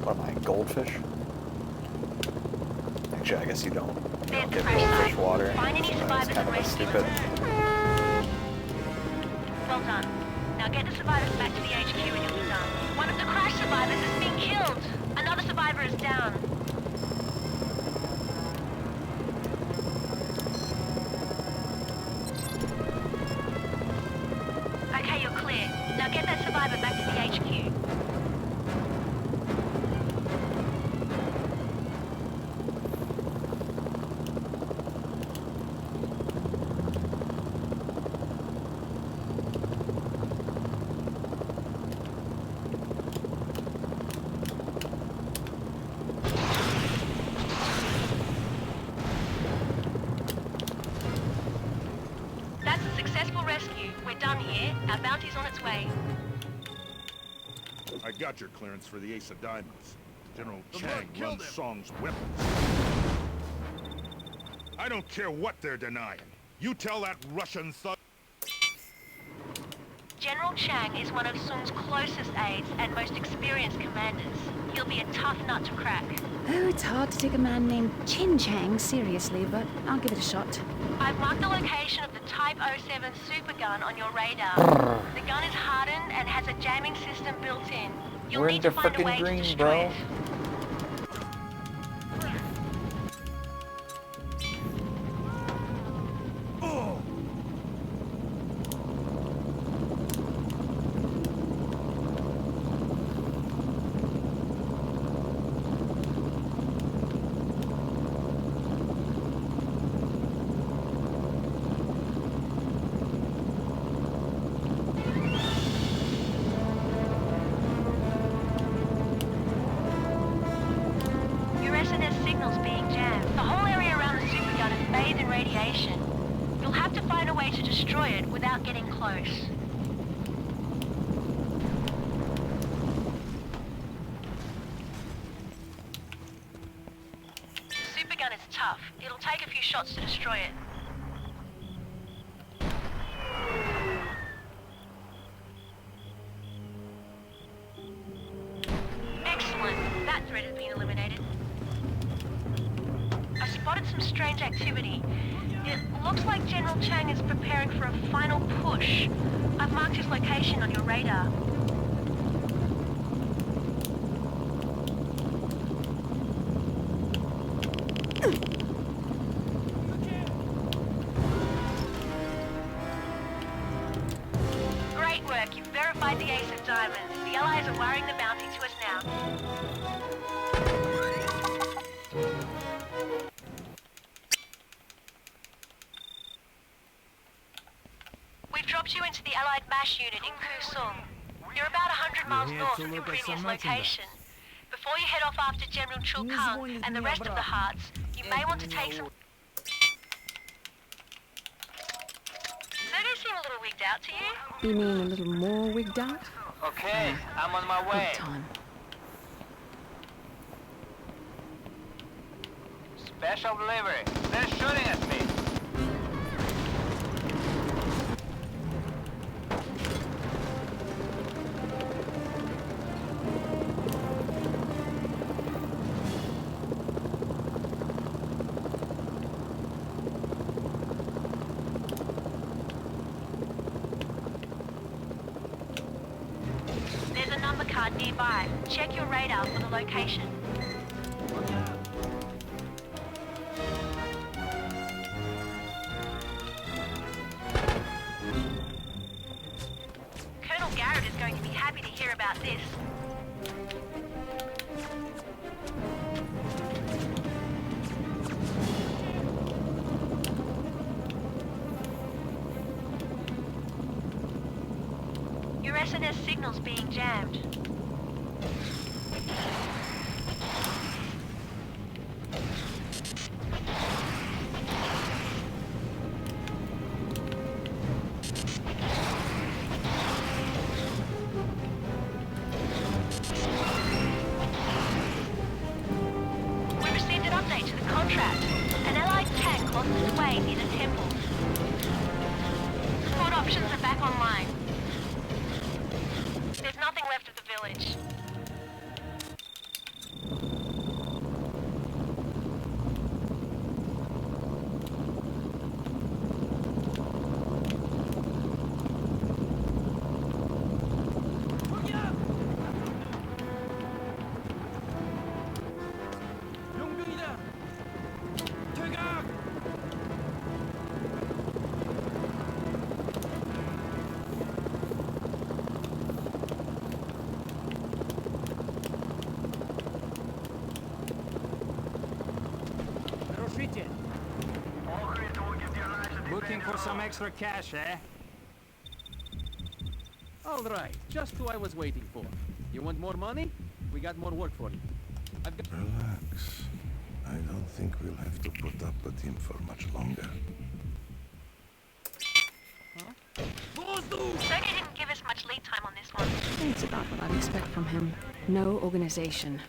What am I, goldfish? Actually, I guess you don't There's the get crash goldfish site. water. Find any That's survivors kind and of a rescue stupid. them. Well done. Now get the survivors back to the HQ and you'll be done. One of the crash survivors has been killed. Another survivor is down. Okay, you're clear. Now get that survivor back to the HQ. That's a successful rescue. We're done here. Our bounty's on its way. I got your clearance for the Ace of Diamonds. General The Chang Merc killed runs him. Song's weapons. I don't care what they're denying. You tell that Russian thug. General Chang is one of Sung's closest aides and most experienced commanders. He'll be a tough nut to crack. Oh, it's hard to take a man named Chin Chang seriously, but I'll give it a shot. I've marked the location of the Type 07 supergun on your radar. The gun is hardened and has a jamming system built in. You'll We're need into to find a frickin' way green, to destroy bro. it. Your SNS signal's being jammed. The whole area around the supergun is bathed in radiation. You'll have to find a way to destroy it without getting close. The supergun is tough. It'll take a few shots to destroy it. Excellent. That threat has been eliminated. I spotted some strange activity. It looks like General Chang is preparing for a final push. I've marked his location on your radar. Great work. You've verified the Ace of Diamonds. The Allies are wiring the bounty to us now. We've dropped you into the Allied MASH unit in Kusung. You're about 100 miles here north to of your look at previous some merchandise. location. Before you head off after General Chul Kang and the rest of the Hearts, you may want to take some... Sergey seem a little wigged out to you? You mean a little more wigged out? Okay, I'm on my way. Big time. Special delivery. They're shooting at me. There's a number card nearby. Check your radar for the location. Colonel Garrett is going to be happy to hear about this. Your SNS signal's being jammed. We received an update to the contract. An Allied tank lost its way near the temple. Support options are back online. There's nothing left of the village. 용병이다. 퇴각. Looking for some extra cash, eh? All right, just who I was waiting for. You want more money? We got more work for you. I've got... Relax. I don't think we'll have to put up with him for much longer. Sergey didn't give us much lead time on this one. It's about what I'd expect from him. No organization.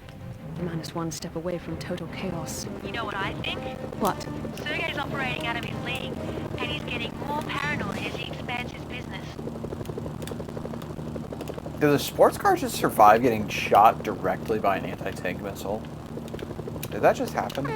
The man is one step away from total chaos. You know what I think? What? Sergey's operating out of his league, and he's getting more paranoid as he expands his business. Did the sports car just survive getting shot directly by an anti-tank missile? Did that just happen?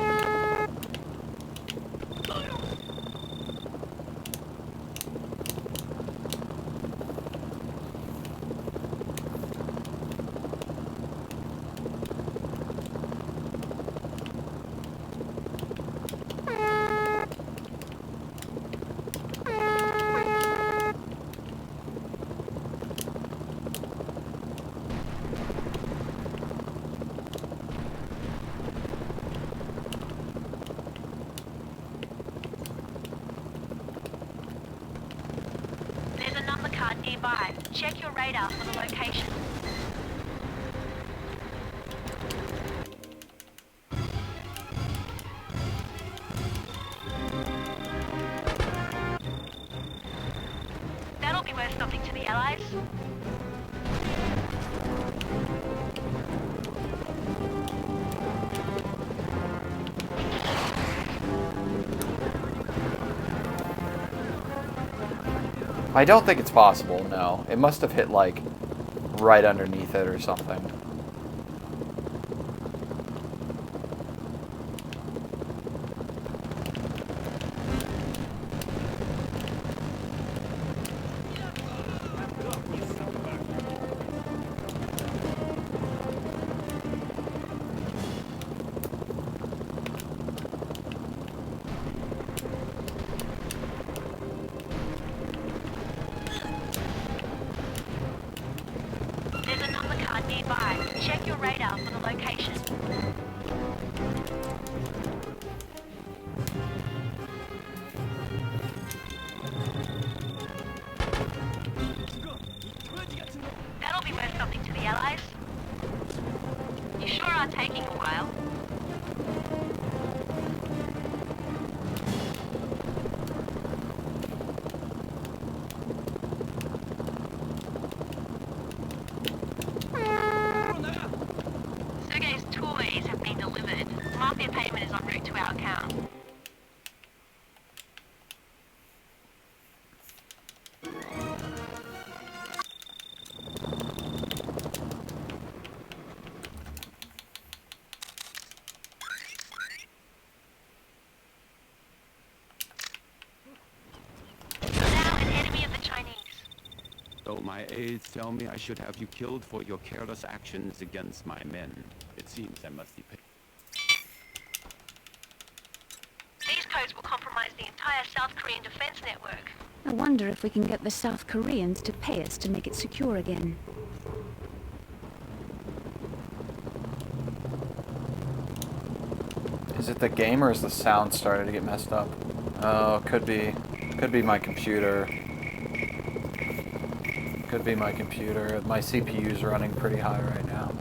There's a number card nearby. Check your radar for the location. That'll be worth something to the Allies. I don't think it's possible, no. It must have hit, like, right underneath it or something. There's a number card nearby. Check your radar for the location. That'll be are taking a while. Sergei's toys have been delivered. Mafia payment is en route to our account. Though my aides tell me I should have you killed for your careless actions against my men, it seems I must be paid. These codes will compromise the entire South Korean defense network. I wonder if we can get the South Koreans to pay us to make it secure again. Is it the game or is the sound starting to get messed up? Oh, could be my computer. Could be my computer. My CPU's running pretty high right now.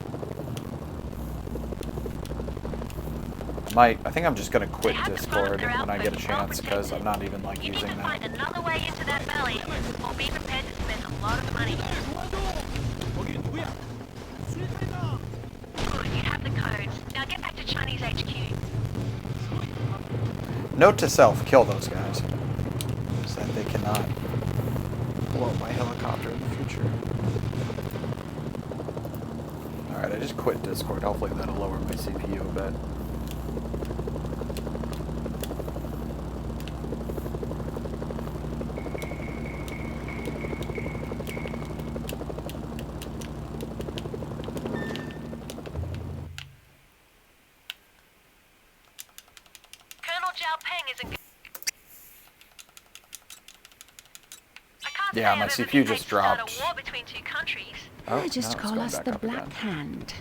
I think I'm just gonna quit Discord when I get a chance because I'm not even like using that. Find another way into that valley, or be prepared to spend a lot of money. Good, you have the codes. Now get back to Chinese HQ. Note to self, kill those guys. So that they cannot blow up my helicopter in the future. Alright, I just quit Discord. Hopefully that'll lower my CPU a bit. Yeah, my CPU just dropped. They just call us the Black Hand.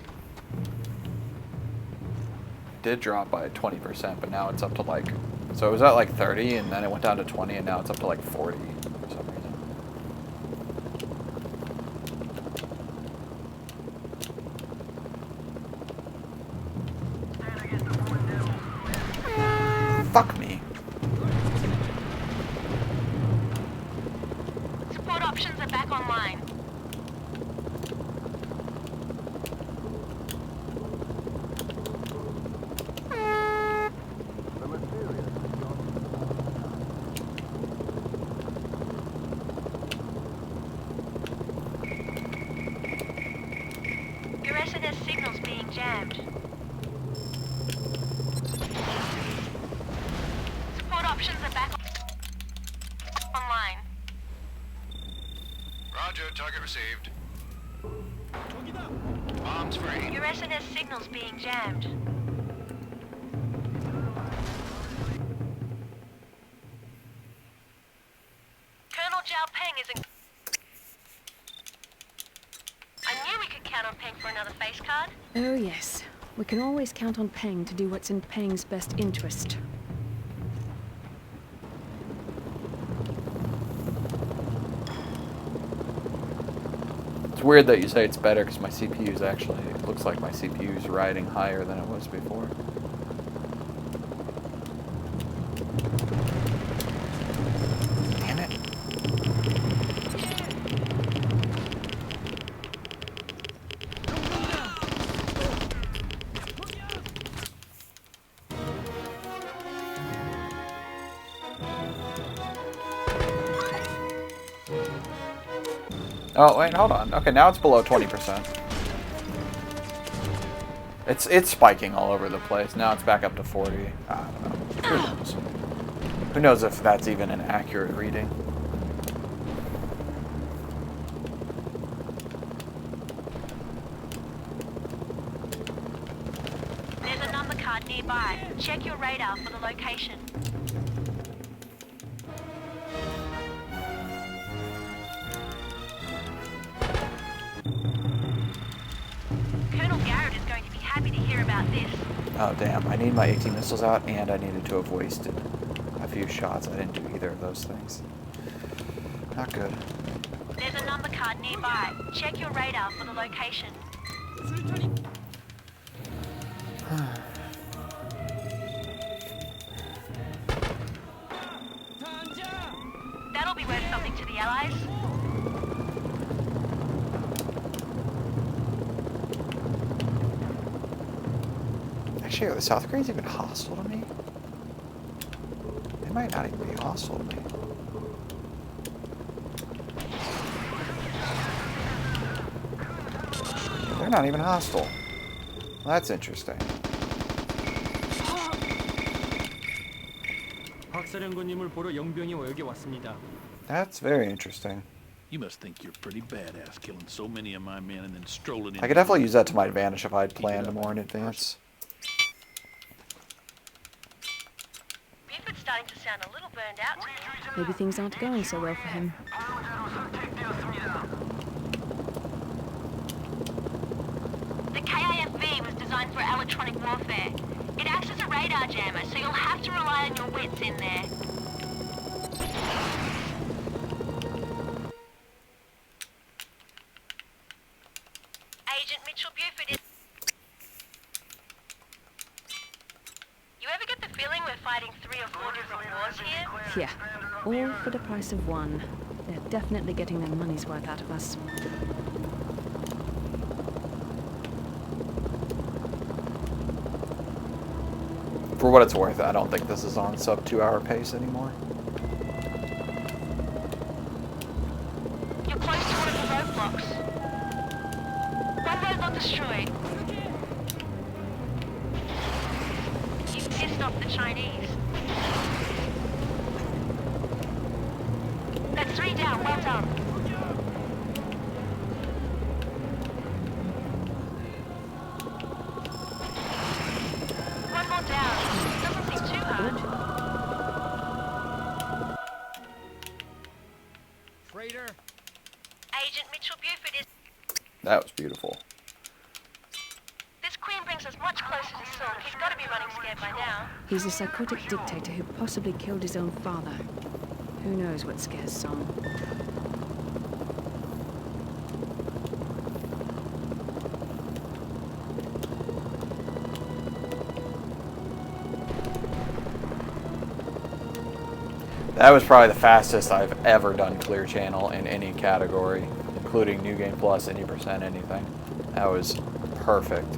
Did drop by 20%, but now it's up to like, so it was at like 30 and then it went down to 20 and now it's up to like 40 for some reason. Fuck me. Support options are back online. Your SNS signal's being jammed. Support options are back online. Roger, target received. Bombs free. Your SNS signal's being jammed. Colonel Zhao Peng is in... I knew we could count on Peng for another face card. Oh yes, we can always count on Peng to do what's in Peng's best interest. It's weird that you say it's better because my CPU is actually, it looks like my CPU is riding higher than it was before. Damn it. Oh, wait, hold on. Okay, now it's below 20%. It's spiking all over the place. Now it's back up to 40. I don't know. Who knows? Who knows if that's even an accurate reading? There's a number card nearby. Check your radar for the location. Colonel Garrett is going to be happy to hear about this. Oh damn, I need my 18 missiles out and I needed to have wasted a few shots. I didn't do either of those things. Not good. There's a number card nearby. Check your radar for the location. That'll be worth something to the Allies. Actually, are the South Koreans even hostile to me? They might not even be hostile to me. They're not even hostile. Well, that's interesting. 박사령관님을 보러 용병이 여기 왔습니다. That's very interesting. You must think you're pretty badass, killing so many of my men and then strolling in. I could definitely use that to my advantage if I'd planned more in advance. Buford's starting to sound a little burned out to me. Maybe things aren't going so well for him. The KIFV was designed for electronic warfare. It acts as a radar jammer, so you'll have to rely on your wits in there. Agent Mitchell Buford is... You ever get the feeling we're fighting 3 or 4 different wars here? Yeah, all for the price of one. They're definitely getting their money's worth out of us. For what it's worth, I don't think this is on sub 2-hour pace anymore. You're close to one of the roadblocks. One roadblock destroyed. You've pissed off the Chinese. That's 3 down, well done. One more down. Doesn't seem too hard. Traitor. Agent Mitchell Buford is... That was beautiful. This queen brings us much closer to Silk. He's got to be running scared by now. He's a psychotic dictator who possibly killed his own father. Who knows what scares Song? That was probably the fastest I've ever done Clear Channel in any category, including New Game Plus, any percent, anything. That was perfect.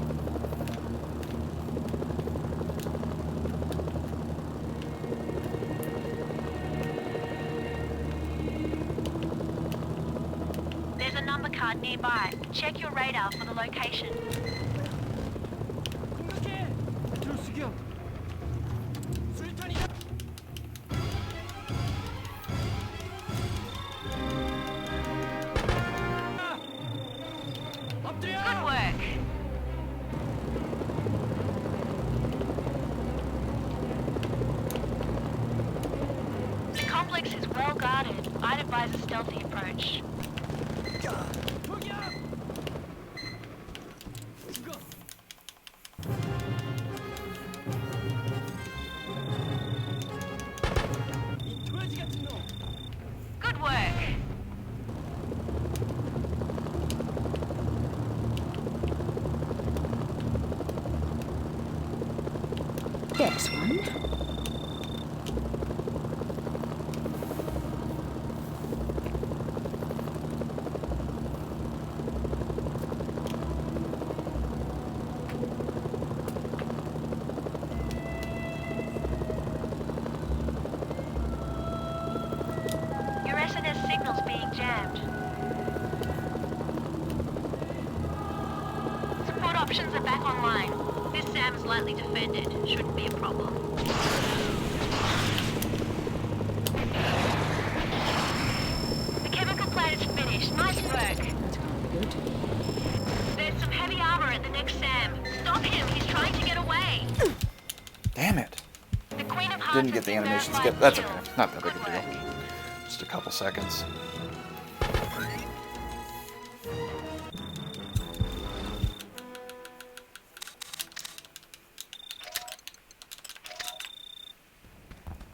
There's a number card nearby. Check your radar for the location. Good work. The complex is well guarded. I'd advise a stealthy approach. Good work. There's one. Your SNS signal's being jammed. Support options are back online. This SAM is lightly defended. Shouldn't be a problem. The chemical plant is finished. Nice work. That can't be good. There's some heavy armor at the next SAM. Stop him. He's trying to get away. Damn it. The Queen of Hearts Didn't get has the been animation verified skip. That's killed. okay. Not that big Good a deal. work. Just a couple seconds.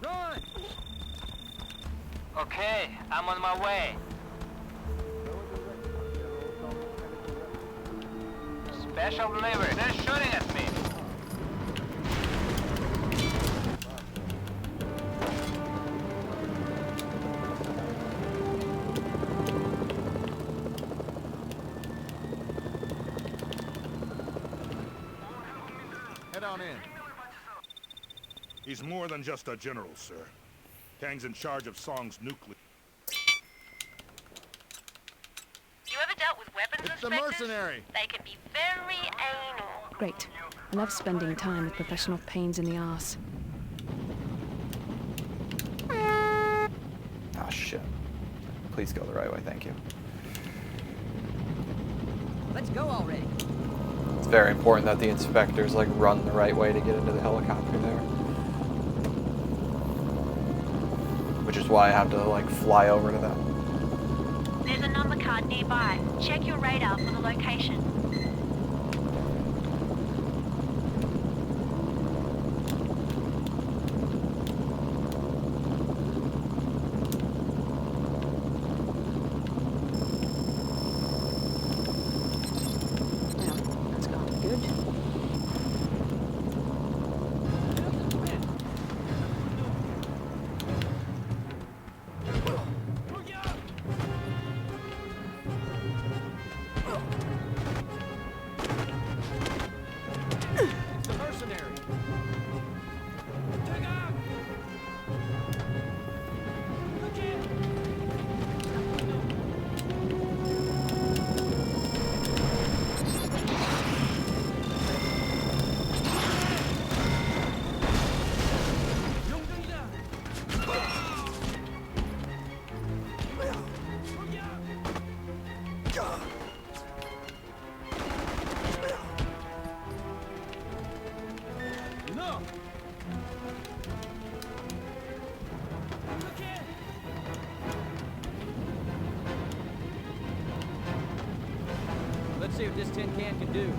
Run! Okay, I'm on my way. Special delivery. They're shooting at me. on in. He's more than just a general, sir. Kang's in charge of Song's nuclear. You ever dealt with weapons It's the inspectors? mercenary. They can be very anal. Great. I love spending time with professional pains in the arse. Ah, shit. Please go the right way, thank you. Let's go already. It's very important that the inspectors, like, run the right way to get into the helicopter there. Which is why I have to, like, fly over to them. There's a number card nearby. Check your radar for the location. Now, that's gone good. It's the mercenary. No. Let's see what this tin can do.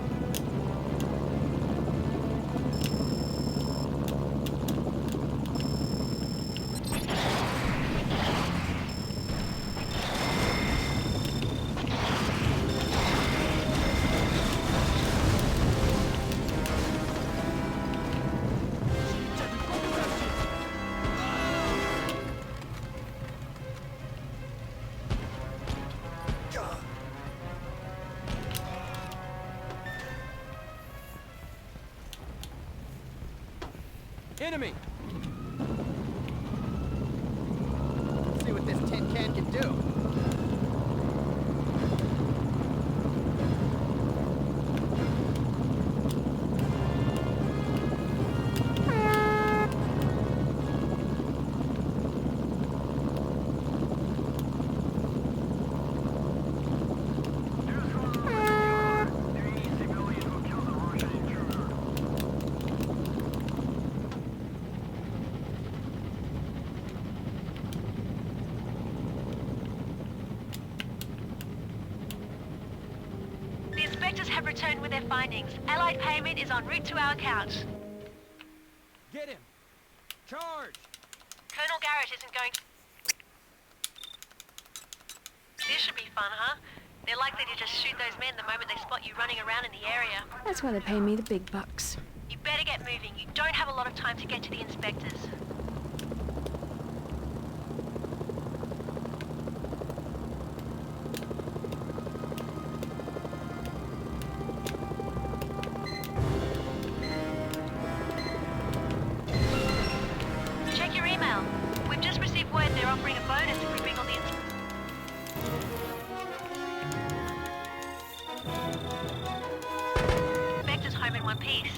Enemy! Let's see what this tin can do. The inspectors have returned with their findings. Allied payment is en route to our account. Get him! Charge! Colonel Garrett isn't going... This should be fun, huh? They're likely to just shoot those men the moment they spot you running around in the area. That's why they pay me the big bucks. You better get moving. You don't have a lot of time to get to the inspectors. Check your email. We've just received word they're offering a bonus if we bring all the inspectors home in one piece.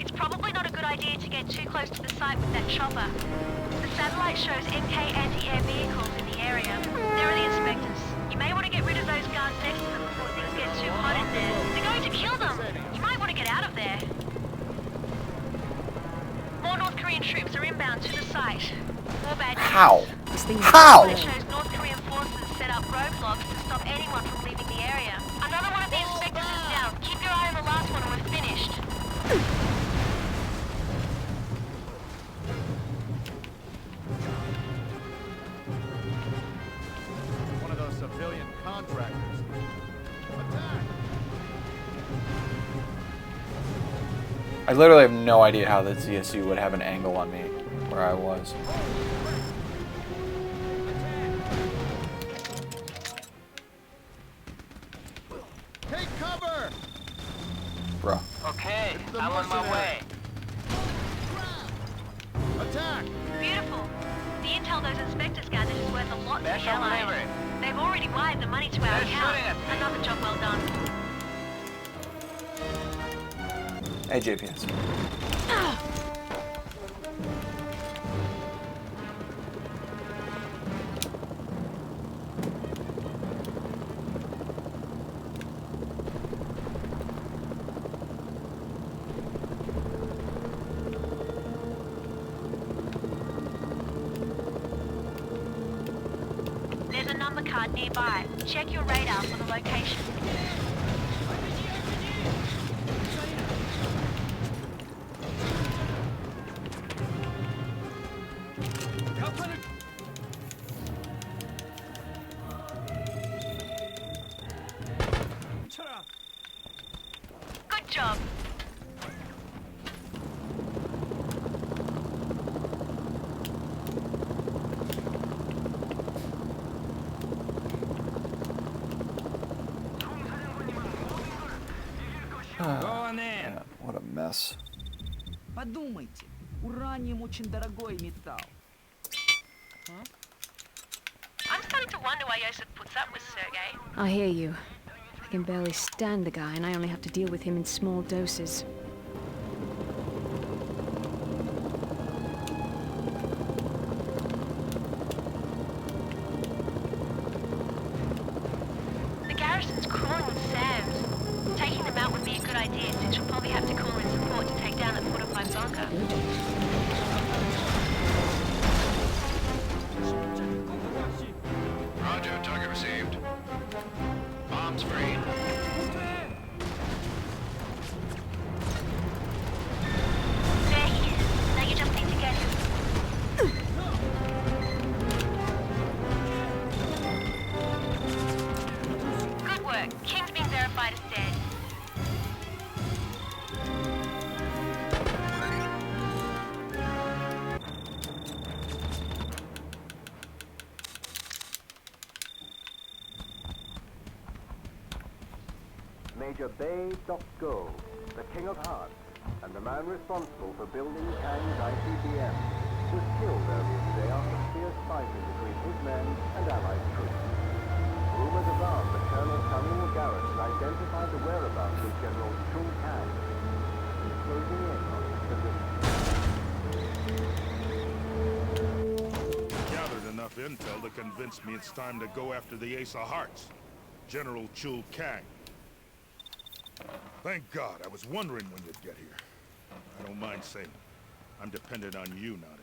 It's probably not a good idea to get too close to the site with that chopper. The satellite shows MK anti-air vehicles in the area. There are the inspectors. You may want to get rid of those guards next to them before things get too hot in there. They're going to kill them! You might want to get out of there. More North Korean troops are inbound to the site. More bad news. How? This thing How? It shows North Korean forces set up roadblocks to stop anyone from leaving the area. Another one of the inspectors is down. Keep your eye on the last one or we're finished. One of those civilian contractors. Attack! I literally have no idea how the ZSU would have an angle on me where I was. Take cover! Bruh. Okay, I'm on my way. Attack! Beautiful. The intel those inspectors gathered is worth a lot to the Special Allies. delivery. They've already wired the money to our They're account. shooting at me. Another job well done. Hey, JPS. There's a number card nearby. Check your radar for the location. Good job. Man, what a mess. Подумайте, ураниум очень дорогой металл. I'm starting to wonder why Yosef puts up with Sergei. I hear you. I can barely stand the guy, and I only have to deal with him in small doses. The garrison's crawling with SAMs. Taking them out would be a good idea, since you'll probably have to call in support to take down that fortified bunker. Roger, target received. Bombs free. There he is. Now you just need to get him. Good work. King's been verified as dead. Major Bay.Go, the King of Hearts, and the man responsible for building Kang's ICBM, was killed earlier today after fierce fighting between his men and Allied troops. Rumors abound that Colonel Samuel Garrett has identified the whereabouts of General Chung Kang. He's closing in on his position. Gathered enough intel to convince me it's time to go after the Ace of Hearts, General Chul Kang. Thank God, I was wondering when you'd get here. I don't mind saying, I'm dependent on you, Noddy.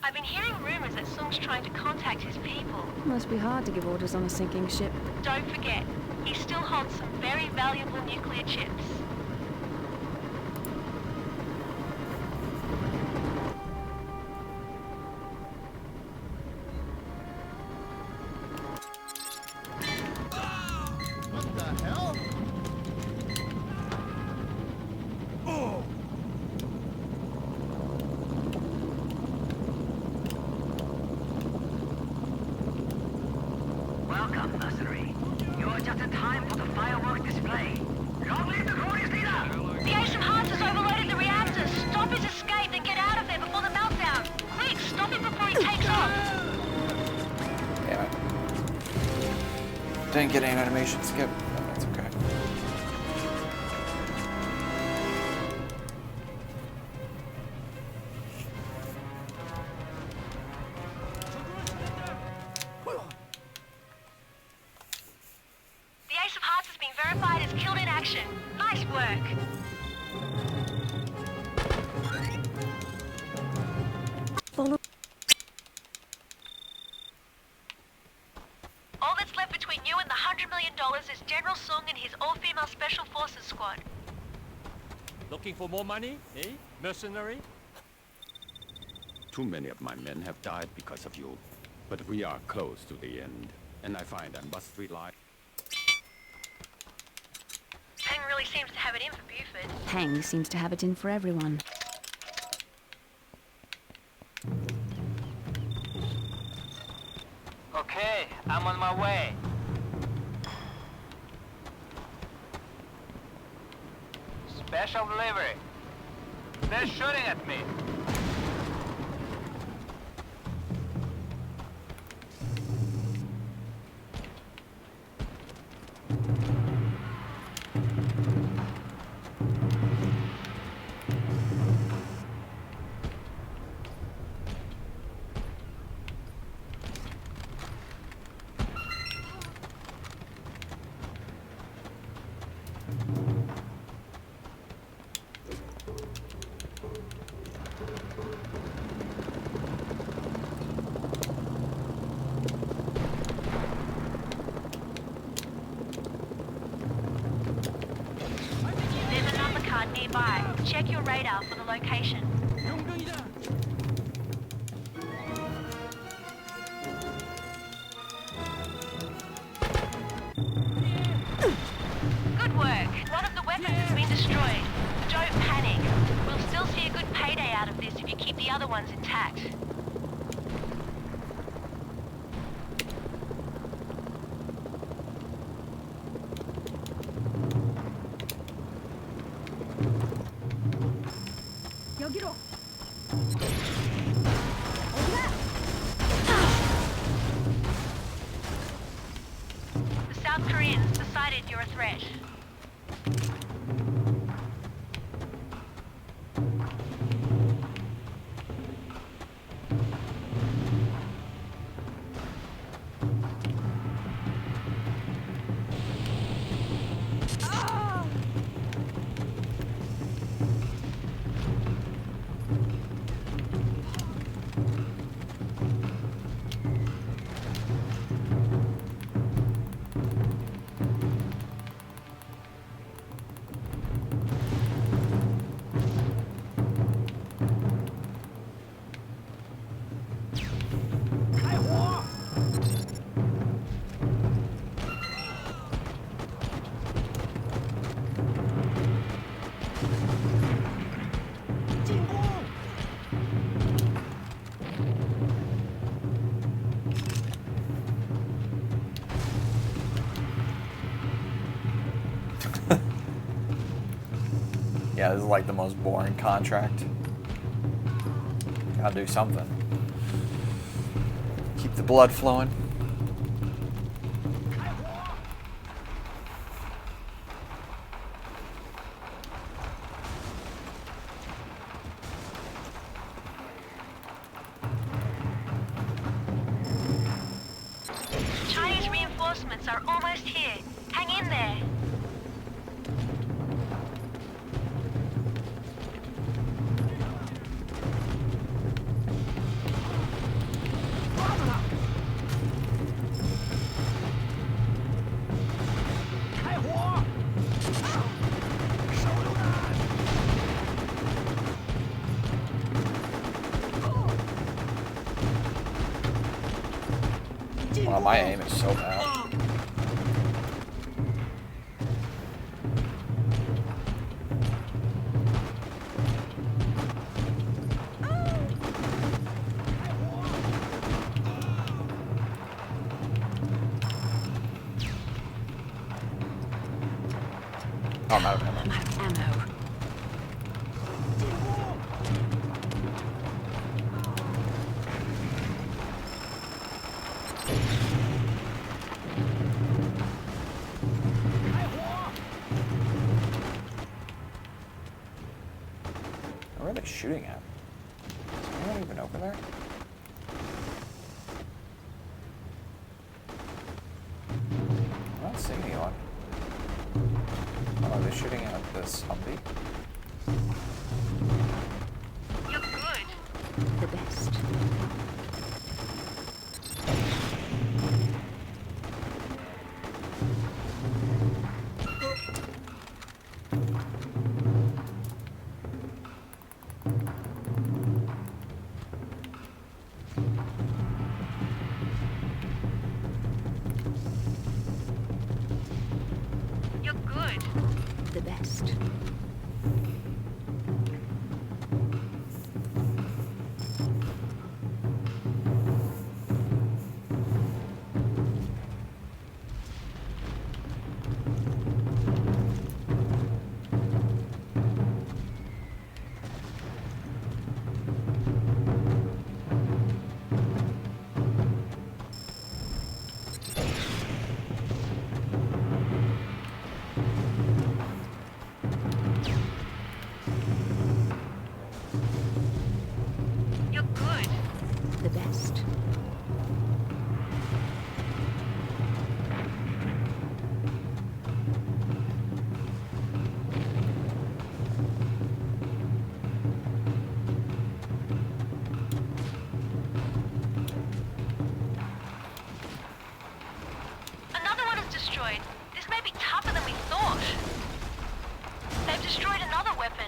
I've been hearing rumors that Sung's trying to contact his people. Must be hard to give orders on a sinking ship. Don't forget, he still holds some very valuable nuclear chips. What the hell? Oh! Welcome, Mercenary. You're just in time for the fireworks display. Long live the glorious leader! The Ace of Hearts has overloaded the reactors. Stop his escape and get out of there before the meltdown. Quick, stop him before he takes off. Damn it. Didn't get any animation skip. No, that's okay. The Ace of Hearts has been verified as killed in action. Nice work. Follow. All that's left between you and the $100 million is General Sung and his all-female Special Forces squad. Looking for more money, eh? Mercenary? Too many of my men have died because of you. But we are close to the end, and I find I must rely... Peng really seems to have it in for Buford. Peng seems to have it in for everyone. Okay, I'm on my way. Special delivery. They're shooting at me. There's a number card nearby. Check your radar for the location. Good work. One of the weapons has been destroyed. Don't panic. We'll still see a good payday out of this if you keep the other ones intact. 여기로. The South Koreans decided you're a threat. Yeah, this is like the most boring contract. Gotta do something. Keep the blood flowing. Chinese reinforcements are almost here. Hang in there. Wow, my aim is so bad. Oh, I'm out of ammo. I'm out of ammo. Where are they shooting at? Is anyone even over there? I don't see anyone. Oh, are they shooting at this Humvee? You're good. The best. You're good. The best. You're good. The best. Another one is destroyed. This may be tougher than we thought. They've destroyed another weapon.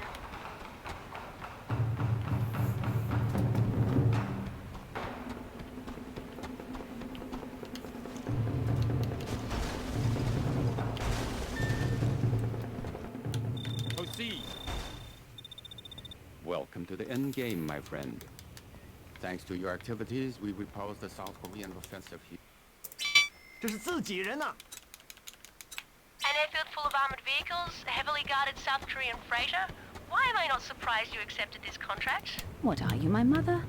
Proceed. Welcome to the end game, my friend. Thanks to your activities, we repulsed the South Korean offensive here. 这是自己人呐、 An airfield full of armored vehicles, a heavily guarded South Korean freighter. Why am I not surprised you accepted this contract? What are you, my mother?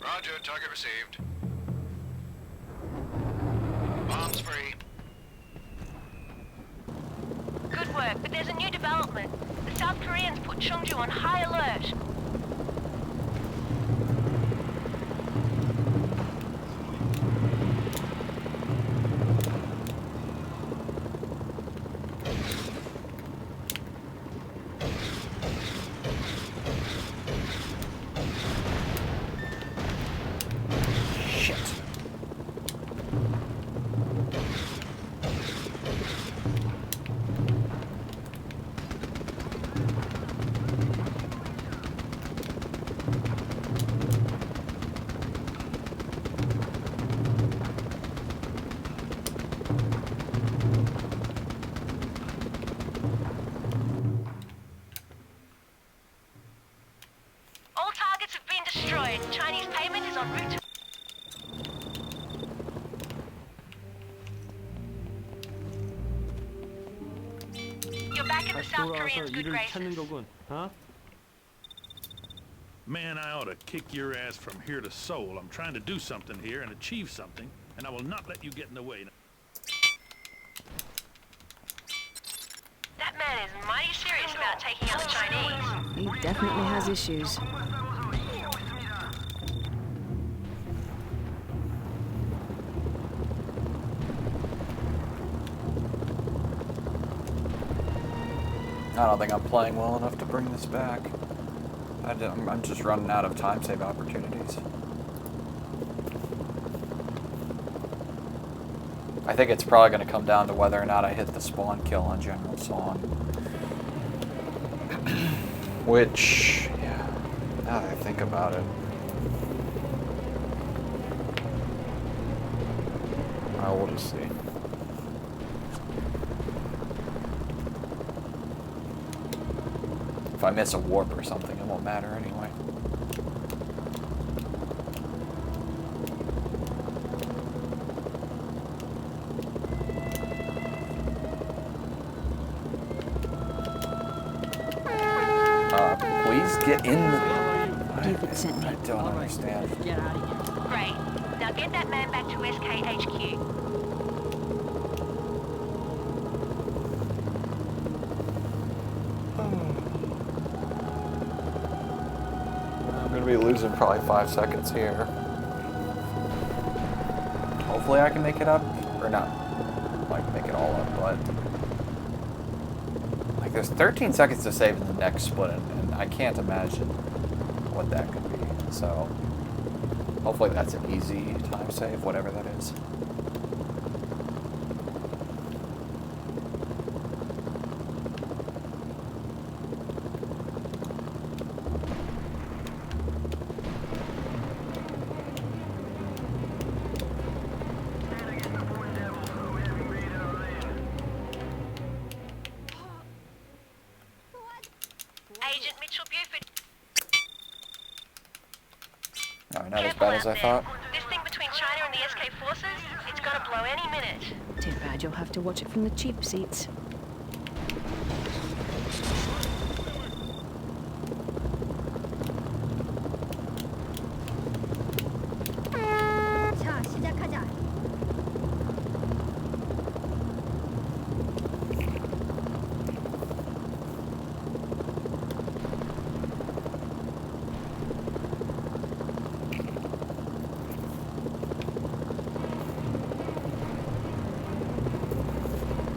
Roger, target received. Bombs free. Good work, but there's a new development. The South Koreans put Cheongju on high alert. All targets have been destroyed. Chinese payment is en route to... You're back in the South Koreans' good graces. 거군, huh? Man, I ought to kick your ass from here to Seoul. I'm trying to do something here and achieve something, and I will not let you get in the way. That man is mighty serious about taking out the Chinese. He definitely has issues. I don't think I'm playing well enough to bring this back. I'm just running out of time save opportunities. I think it's probably going to come down to whether or not I hit the spawn kill on General Song. Which, yeah, now that I think about it. Well, we'll just see. If I miss a warp or something, it won't matter anyway. get in the... Buford sent me. I don't understand. Get out of here. Great. Now get that man back to SKHQ. I'm gonna be losing probably 5 seconds here. Hopefully I can make it up, or not, like make it all up, but like there's 13 seconds to save in the next split, and I can't imagine what that could be. So hopefully that's an easy time save, whatever that is. Agent Mitchell Buford. No, not as bad as I thought. This thing between China and the SK forces, it's gonna blow any minute. Too bad you'll have to watch it from the cheap seats. 자, 시작하자.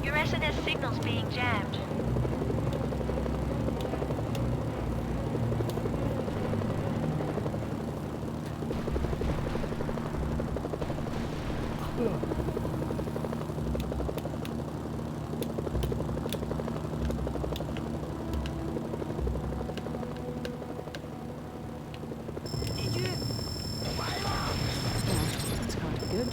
Your SNS signal's being jammed. That's kind of good.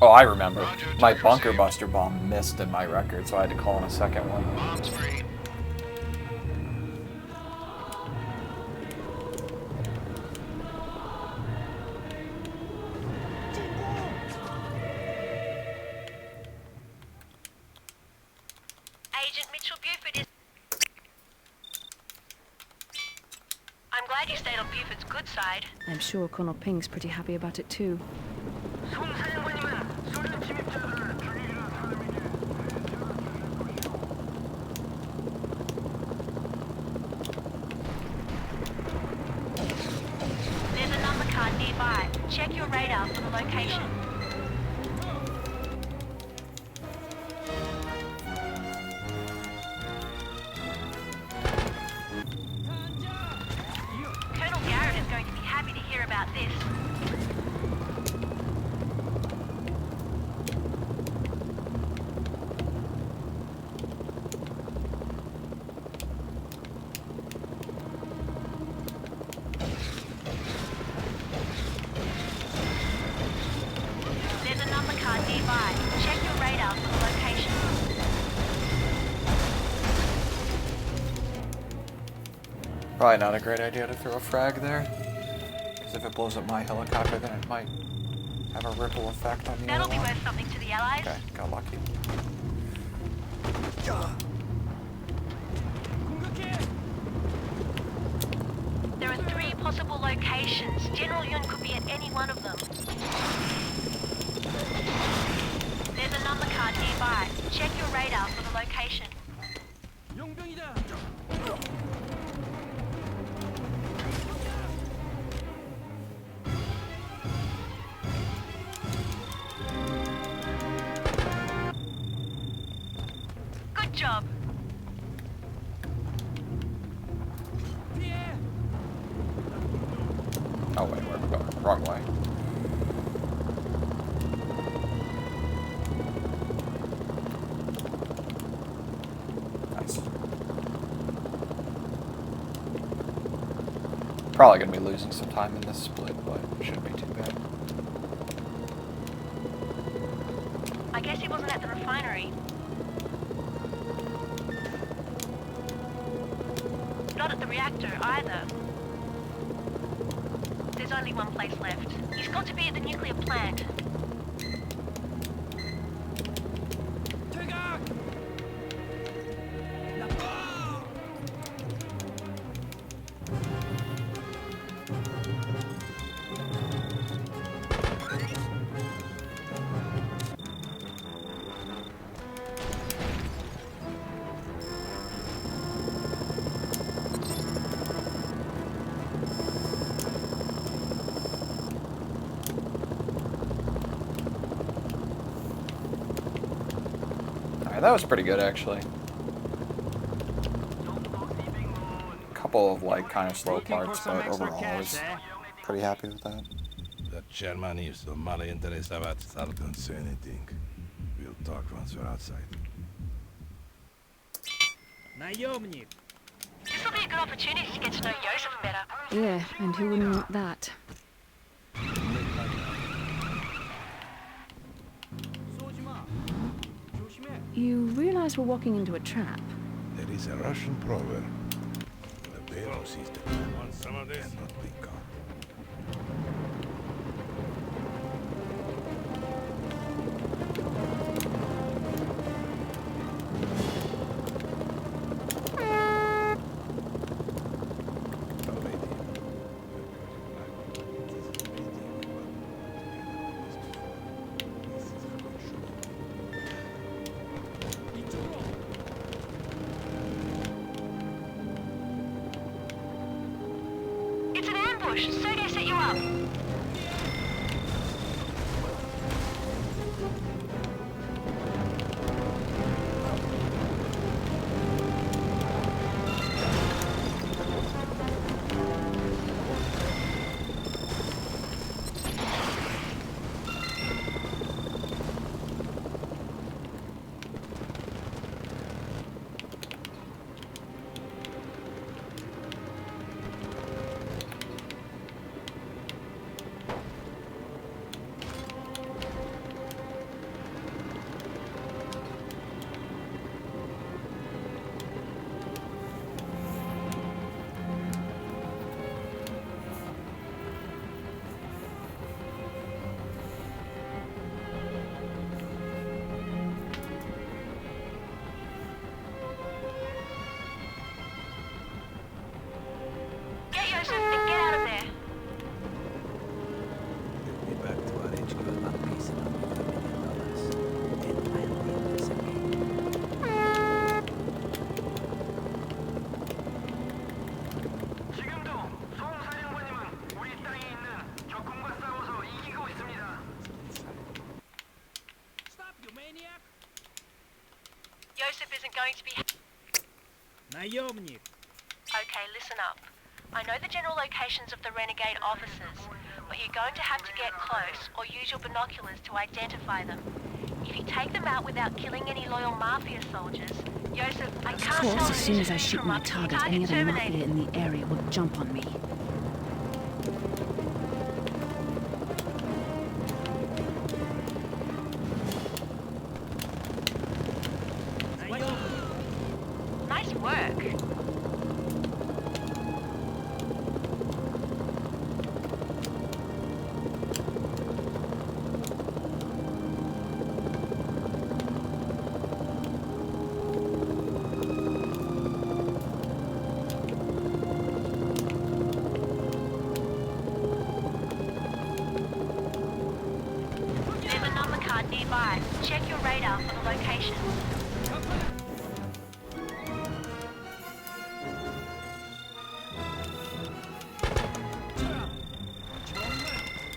Oh, I remember. My bunker buster bomb missed in my record, so I had to call in a second one. Bombs free. Agent Mitchell Buford is... I'm glad you stayed on Buford's good side. I'm sure Colonel Ping's pretty happy about it too. There's a number card nearby. Check your radar for the location. Colonel Garrett is going to be happy to hear about this. There's a number card nearby. Check your radar for the location. Probably not a great idea to throw a frag there. Because if it blows up my helicopter, then it might have a ripple effect on the That'll other be one. worth something to the Allies. Okay, got lucky. There are 3 possible locations. General Yun could be at any one of them. There's a number card nearby. Check your radar for the location. Good job. Oh wait, where are we going? Wrong way. Nice. Probably gonna be losing some time in this split, but it shouldn't be too bad. I guess he wasn't at the refinery. Not at the reactor either. There's only one place left. He's got to be at the nuclear plant. Yeah, that was pretty good actually. A couple of like kind of slow parts, but overall I was pretty happy with that. The chairman is so mal interested. Don't say anything. We'll talk once we're outside. This will be a good opportunity to get to know Joseph better. Yeah, and who wouldn't want that? You realize we're walking into a trap? There is a Russian proverb. The bear who sees the trap cannot be caught. It's an ambush. Sergey set you up. Joseph isn't going to be... Okay, listen up. I know the general locations of the renegade officers, but you're going to have to get close or use your binoculars to identify them. If you take them out without killing any loyal Mafia soldiers, Joseph, I can't Of tell course, who as soon this as I is shoot from my up. target, any other Mafia in the area will jump on me. Nice work. There's a number card nearby. Check your radar for the location.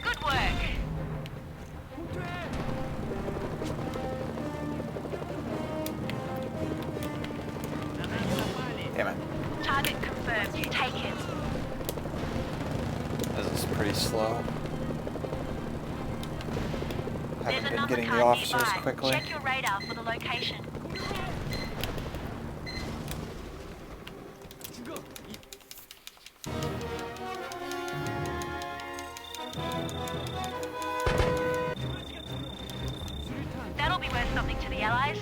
Good work. Damn it. Target confirmed. Take him. This is pretty slow. There's Haven't a been number getting the card officers nearby. quickly. Check your radar for the location. That'll be worth something to the Allies.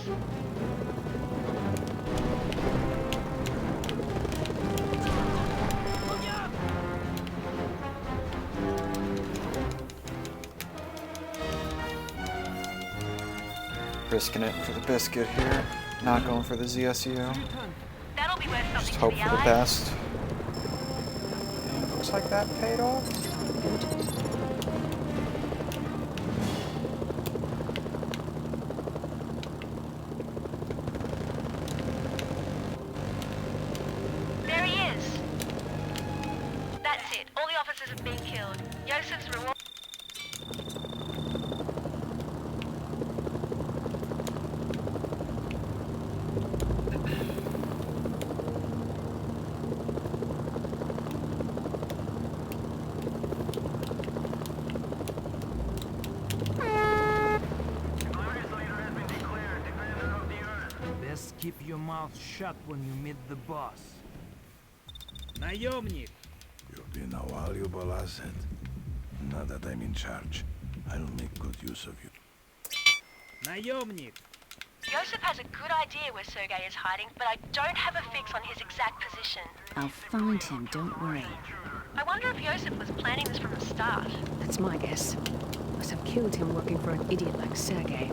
Risking it for the biscuit here. Not going for the ZSU. That'll be worth something Just to hope the for the Allies. best. And it looks like that paid off. There he is. That's it. All the officers have been killed. Joseph's reward. keep your mouth shut when you meet the boss. Наемник! You've been a valuable asset. Now that I'm in charge, I'll make good use of you. Наемник! Yosef has a good idea where Sergei is hiding, but I don't have a fix on his exact position. I'll find him, don't worry. I wonder if Yosef was planning this from the start. That's my guess. Must have killed him working for an idiot like Sergei.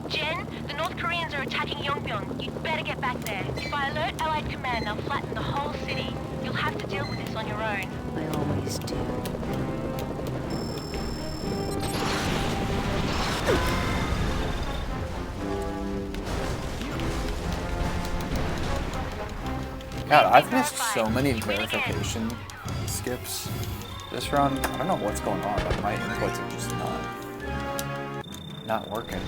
Jen, the North Koreans are attacking Yongbyon. You'd better get back there. If I alert Allied Command, they'll flatten the whole city. You'll have to deal with this on your own. I always do. God, I've missed so many verification skips this run. I don't know what's going on, but my inputs are just not working.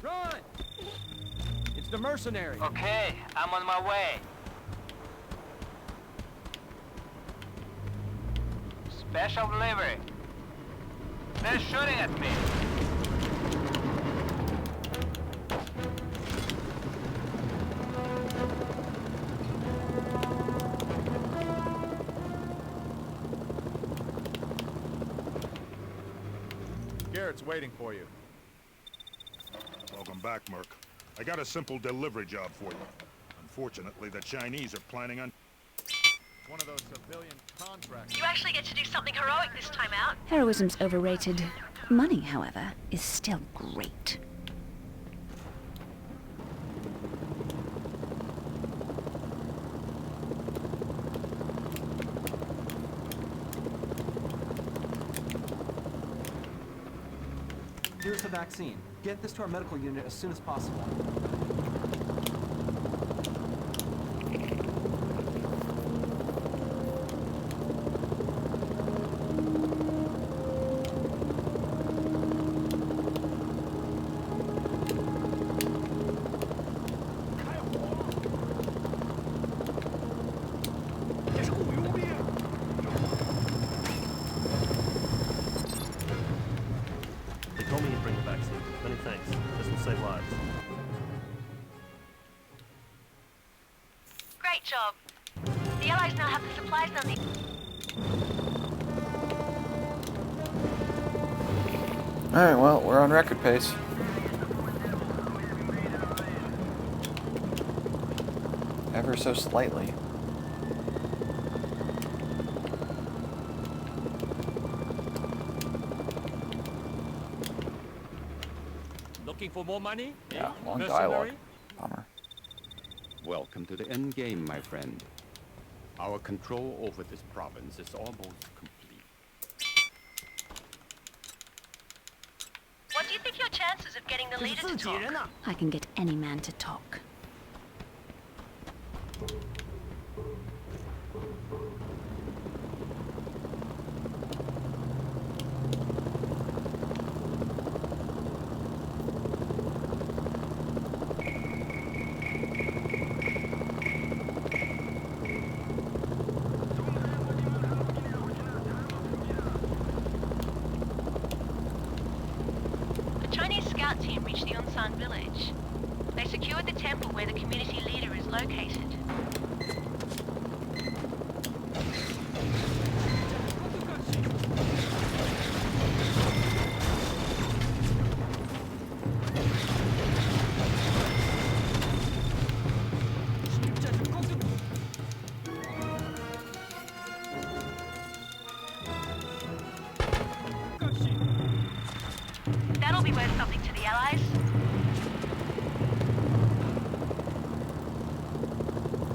Run! It's the Mercenaries. Okay, I'm on my way. Special delivery. They're shooting at me. Garrett's waiting for you. Welcome back, Merc. I got a simple delivery job for you. Unfortunately, the Chinese are planning on one of those civilian contracts. You actually get to do something heroic this time out. Heroism's overrated. Money, however, is still great. Here's the vaccine. Get this to our medical unit as soon as possible. They told me you'd bring the vaccine. Many thanks. This will save lives. Great job. The Allies now have the supplies they'll need. Alright, well, we're on record pace. Ever so slightly. Looking for more money? Yeah, long Mercenary? dialogue. Bummer. Welcome to the end game, my friend. Our control over this province is almost complete. What do you think your chances of getting the leader to talk? I can get any man to talk. A Chinese scout team reached the Yonsan village. They secured the temple where the community leader is located. That'll be worth something to the Allies.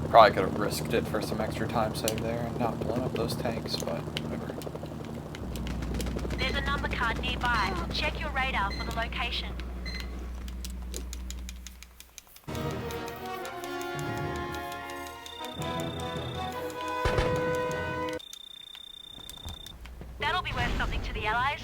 Probably could have risked it for some extra time save there and not blown up those tanks, but whatever. There's a number card nearby. Check your radar for the location. That'll be worth something to the Allies.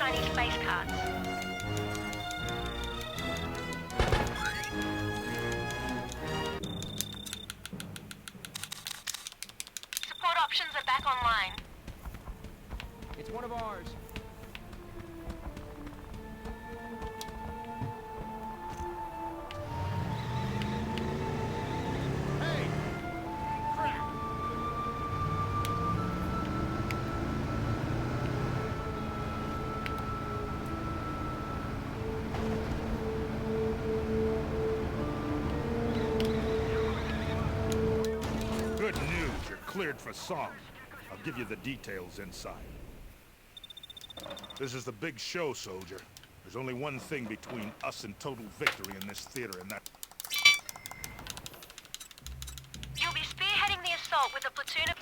Chinese face cards. Support options are back online. It's one of ours. Good news, you're cleared for song. I'll give you the details inside. This is the big show, soldier. There's only one thing between us and total victory in this theater, and that... You'll be spearheading the assault with a platoon of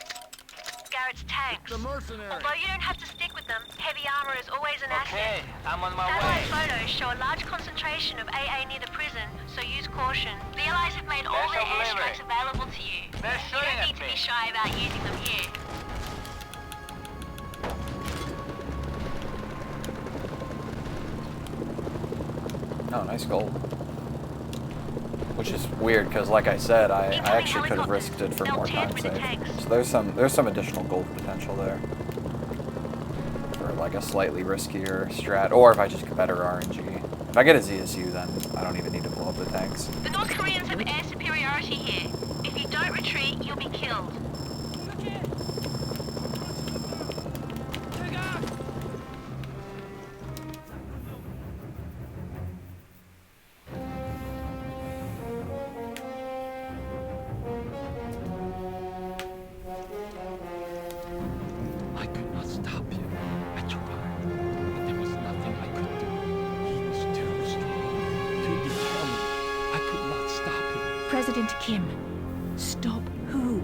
Garrett's tanks. The Mercenaries! Although you don't have to stick with them, heavy armor is always an asset. Okay, I'm on my Satellite way. photos show a large concentration of AA near the prison, so use caution. The Allies have made all their airstrikes available to you. They're You shooting don't at need to me. be shy about using them here. Oh, nice goal. Which is weird because, like I said, I actually could have risked it for more time save. So there's some additional gold potential there for like a slightly riskier strat, or if I just get better RNG. If I get a ZSU, then I don't even need to blow up the tanks. The North Koreans have air superiority here. If you don't retreat, you'll be killed. I could not stop him. I tried, but there was nothing I could do. He was too strong, too determined. I could not stop him. President Kim. Stop who?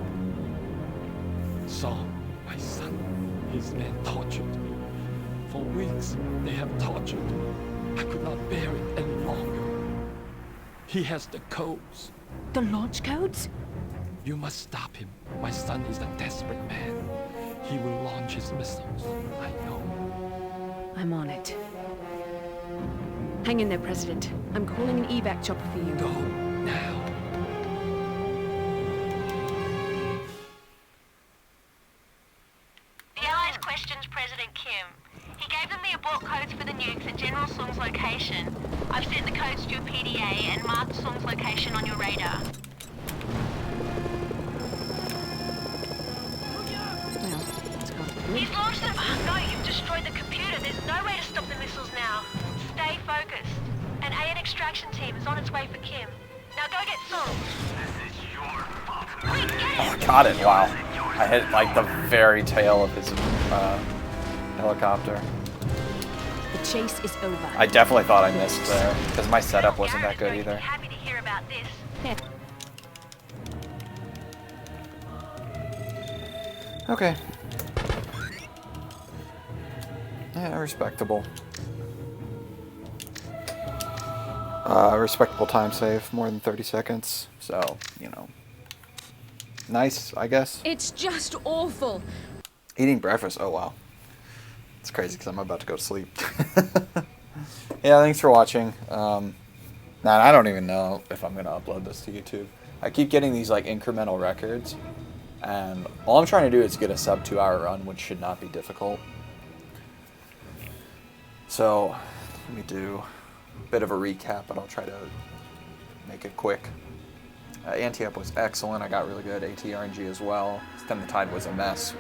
Song, my son, his men tortured me. For weeks, they have tortured me. I could not bear it any longer. He has the codes. The launch codes? You must stop him. My son is a desperate man. He will launch his missiles. I know. I'm on it. Hang in there, President. I'm calling an evac chopper for you. Go now. The Allies questioned President Kim. He gave them the abort codes for the nukes and General Sung's location. I've sent the codes to your PDA and marked Sung's location on your radar. He's launched them. Oh, no, you've destroyed the computer. There's no way to stop the missiles now. Stay focused. An AN extraction team is on its way for Kim. Now go get Sung. This is your fault. Wait, get him! Oh, got it! Wow. I hit like the very tail of his helicopter. The chase is over. I definitely thought I missed there because my setup wasn't that good either. Happy to hear about this. Okay. Yeah, respectable. Respectable time save, more than 30 seconds. So, you know, nice, I guess. It's just awful. Eating breakfast, oh wow. It's crazy because I'm about to go to sleep. Yeah, thanks for watching. Man, I don't even know if I'm going to upload this to YouTube. I keep getting these like incremental records, and all I'm trying to do is get a sub 2 hour run, which should not be difficult. So, let me do a bit of a recap, but I'll try to make it quick. Anti-up was excellent. I got really good AT-RNG as well. Stem the Tide was a mess.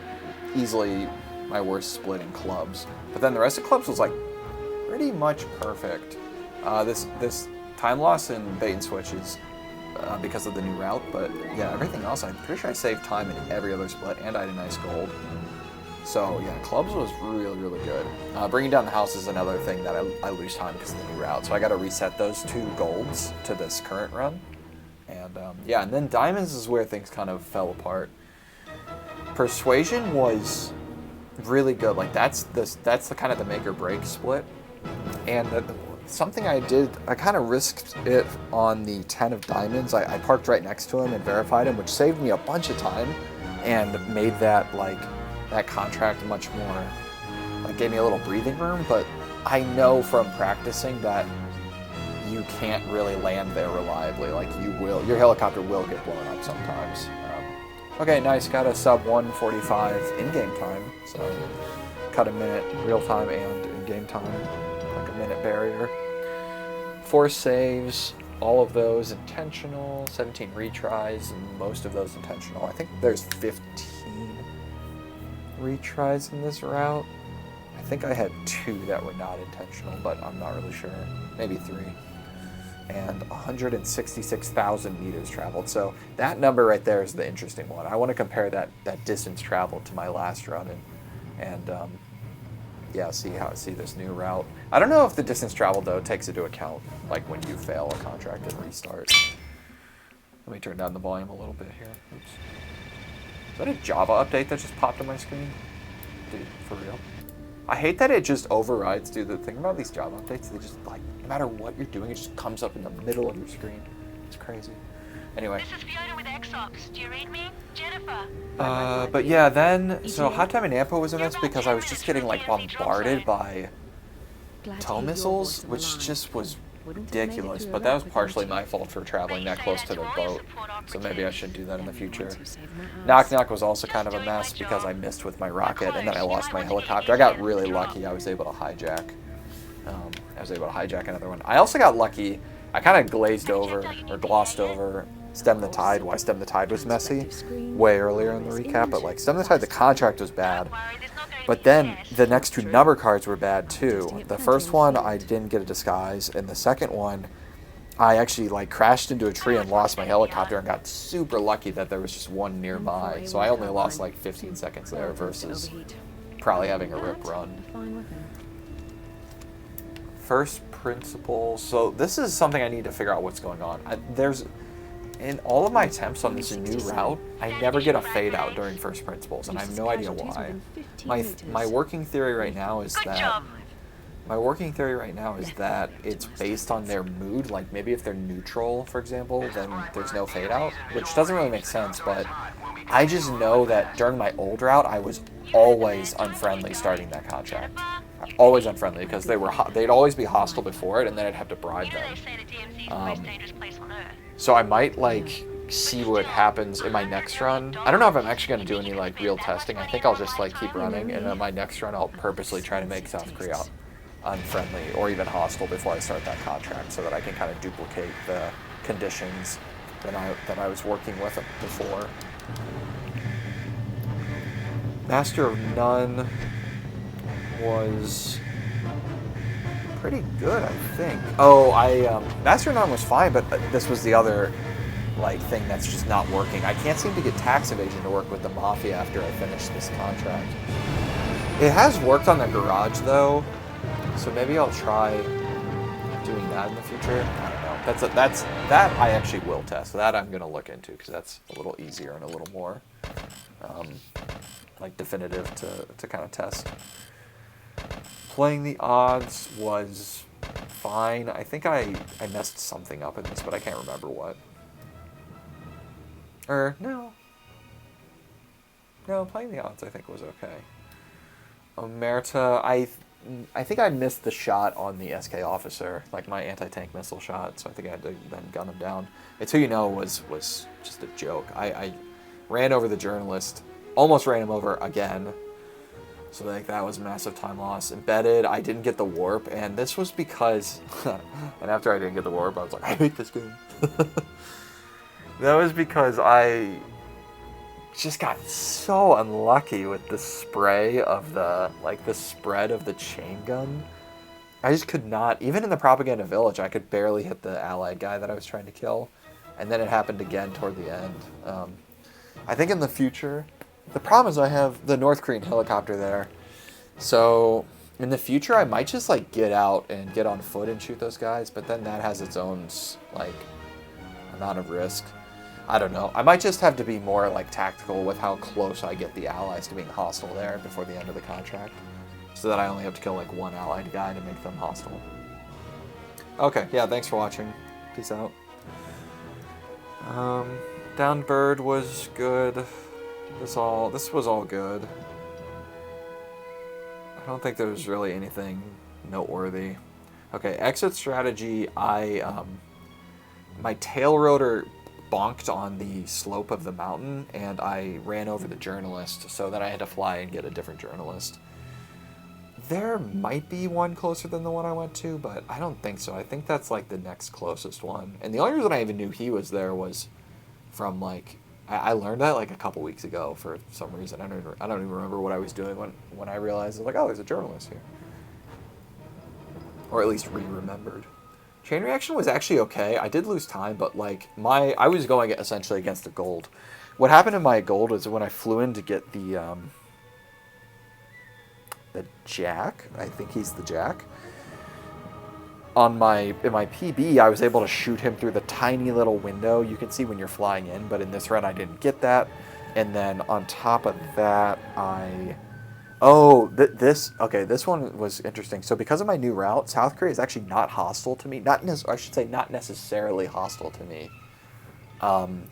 Easily my worst split in clubs. But then the rest of clubs was like pretty much perfect. This time loss in bait and switch is because of the new route, but yeah, everything else, I'm pretty sure I saved time in every other split, and I had a nice gold. So yeah, clubs was really, really good. Bringing down the house is another thing that I lose time because of the new route. So I got to reset those 2 golds to this current run. And yeah, and then diamonds is where things kind of fell apart. Persuasion was really good. Like that's the kind of the make or break split. And something I did, I kind of risked it on the 10 of diamonds. I parked right next to him and verified him, which saved me a bunch of time and made that like that contract much more, like gave me a little breathing room. But I know from practicing that you can't really land there reliably. Like, your helicopter will get blown up sometimes. Okay, nice, got a sub 145 in-game time, so cut a minute real-time and in-game time, like a minute barrier. 4 saves, all of those intentional, 17 retries, and most of those intentional. I think there's 15 retries in this route. I think I had 2 that were not intentional, but I'm not really sure. Maybe 3. And 166,000 meters traveled. So that number right there is the interesting one. I want to compare that distance traveled to my last run and yeah, see this new route. I don't know if the distance traveled though takes into account like when you fail a contract and restart. Let me turn down the volume a little bit here. Oops. Is that a Java update that just popped on my screen? Dude, for real? I hate that it just overrides, dude. The thing about these Java updates, they just, like, no matter what you're doing, it just comes up in the middle of your screen. It's crazy. Anyway. This is Fiona with Exox. Do you read me? Jennifer. But yeah, then, so Hot Time in Ampo was in this because I was just getting, like, bombarded by tow missiles, which just was ridiculous, but that was partially my fault for traveling that close to their boat, so maybe I should do that in the future. Knock Knock was also kind of a mess because I missed with my rocket, and then I lost my helicopter. I got really lucky. I was able to hijack. Another one. I also got lucky. I kind of glazed over, or glossed over, Stem the Tide. Why Stem the Tide was messy way earlier in the recap, but like Stem the Tide, the contract was bad. But then the next 2 number cards were bad too. The first one, I didn't get a disguise, and the second one, I actually like crashed into a tree and lost my helicopter and got super lucky that there was just one nearby. So I only lost like 15 seconds there versus probably having a rip run. First principles. So this is something I need to figure out what's going on. In all of my attempts on this new route, I never get a fade out during first principles, and I have no idea why. My working theory right now is that it's based on their mood. Like maybe if they're neutral, for example, then there's no fade out, which doesn't really make sense. But I just know that during my old route, I was always unfriendly starting that contract. Always unfriendly because they'd always be hostile before it, and then I'd have to bribe them. So I might like see what happens in my next run. I don't know if I'm actually going to do any like real testing. I think I'll just like keep running, and in my next run I'll purposely try to make South Korea unfriendly or even hostile before I start that contract, so that I can kind of duplicate the conditions that I was working with before. Master of None was pretty good, I think. Oh, Master of None was fine, but this was the other like thing that's just not working. I can't seem to get tax evasion to work with the Mafia after I finish this contract. It has worked on the garage though, so maybe I'll try doing that in the future. I don't know. That I actually will test. That I'm gonna look into because that's a little easier and a little more like definitive to kind of test. Playing the odds was fine. I think I messed something up in this, but I can't remember what. No, playing the odds I think was okay. Omerta, I think I missed the shot on the SK officer, like my anti-tank missile shot, so I think I had to then gun him down. It's Who You Know was just a joke. I ran over the journalist, almost ran him over again. So like that was massive time loss. Embedded, I didn't get the warp, and this was because, and after I didn't get the warp, I was like, I hate this game. That was because I just got so unlucky with the spray of the spread of the chain gun. I just could not, even in the propaganda village, I could barely hit the allied guy that I was trying to kill. And then it happened again toward the end. I think in the future, the problem is I have the North Korean helicopter there. So in the future, I might just like get out and get on foot and shoot those guys, but then that has its own like amount of risk. I don't know. I might just have to be more like tactical with how close I get the allies to being hostile there before the end of the contract, so that I only have to kill like one allied guy to make them hostile. Okay, yeah, thanks for watching. Peace out. Downed Bird was good. This was all good. I don't think there was really anything noteworthy. Okay, exit strategy. My tail rotor bonked on the slope of the mountain, and I ran over the journalist, so then I had to fly and get a different journalist. There might be one closer than the one I went to, but I don't think so. I think that's like the next closest one. And the only reason I even knew he was there was from like, I learned that like a couple weeks ago for some reason. I don't even remember what I was doing when I realized, like, oh, there's a journalist here. Or at least re-remembered. Chain reaction was actually okay. I did lose time, but like I was going essentially against the gold. What happened in my gold was when I flew in to get the Jack. I think he's the Jack. In my PB, I was able to shoot him through the tiny little window you can see when you're flying in, but in this run I didn't get that. And then on top of that, this one was interesting. So because of my new route, South Korea is actually not hostile to me. Not necessarily hostile to me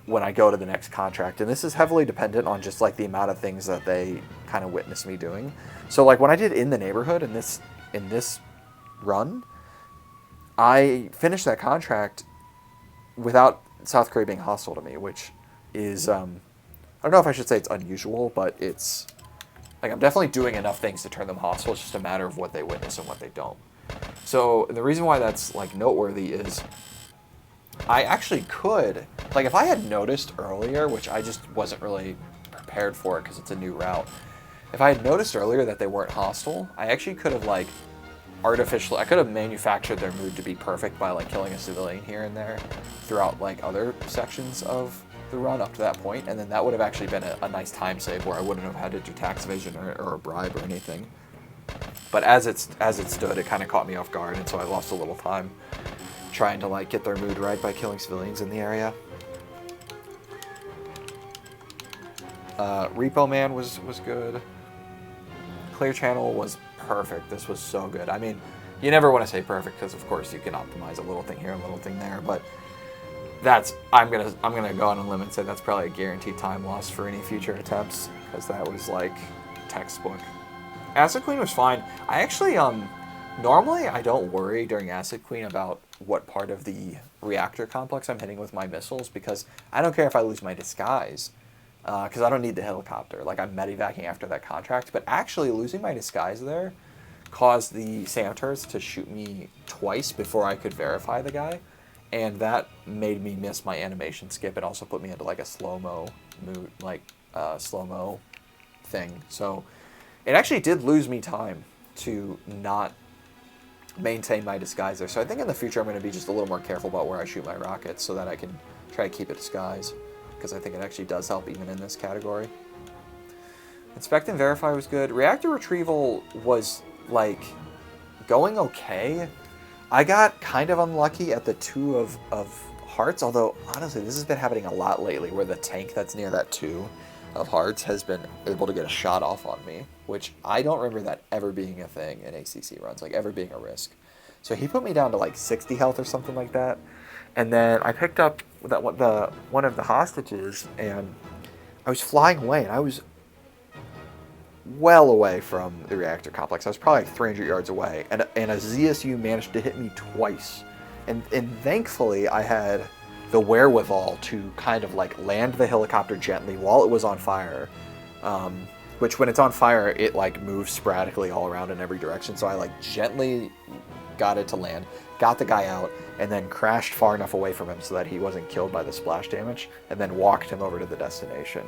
when I go to the next contract. And this is heavily dependent on just like the amount of things that they kind of witness me doing. So like when I did In the Neighborhood in this run, I finished that contract without South Korea being hostile to me, which is, I don't know if I should say it's unusual, but it's, like, I'm definitely doing enough things to turn them hostile. It's just a matter of what they witness and what they don't. So the reason why that's, like, noteworthy is I actually could, like, if I had noticed earlier, which I just wasn't really prepared for it because it's a new route, if I had noticed earlier that they weren't hostile, I actually could have, like, I could have manufactured their mood to be perfect by like killing a civilian here and there throughout like other sections of the run up to that point, and then that would have actually been a nice time save where I wouldn't have had to do tax evasion or a bribe or anything. But as it stood, it kind of caught me off guard, and so I lost a little time trying to like get their mood right by killing civilians in the area. Repo Man was good. Clear Channel was perfect. This was so good. I mean, you never want to say perfect because of course you can optimize a little thing here, a little thing there, but I'm gonna go on a limb and say that's probably a guaranteed time loss for any future attempts because that was like textbook. Acid Queen was fine. I actually normally I don't worry during Acid Queen about what part of the reactor complex I'm hitting with my missiles because I don't care if I lose my disguise. Because I don't need the helicopter. Like, I'm medevacing after that contract. But actually, losing my disguise there caused the Sanitors to shoot me twice before I could verify the guy. And that made me miss my animation skip. It also put me into, like, a slow-mo mood, like, slow-mo thing. So, it actually did lose me time to not maintain my disguise there. So, I think in the future, I'm going to be just a little more careful about where I shoot my rockets so that I can try to keep it disguised. Because I think it actually does help even in this category. Inspect and Verify was good. Reactor Retrieval was, like, going okay. I got kind of unlucky at the 2 of hearts, although, honestly, this has been happening a lot lately, where the tank that's near that 2 of hearts has been able to get a shot off on me, which I don't remember that ever being a thing in ACC runs, like, ever being a risk. So he put me down to, like, 60 health or something like that. And then I picked up one of the hostages, and I was flying away, and I was well away from the reactor complex. I was probably like 300 yards away, and a ZSU managed to hit me twice. And thankfully, I had the wherewithal to kind of like land the helicopter gently while it was on fire. Which when it's on fire, it like moves sporadically all around in every direction. So I like gently got it to land, got the guy out, and then crashed far enough away from him so that he wasn't killed by the splash damage, and then walked him over to the destination.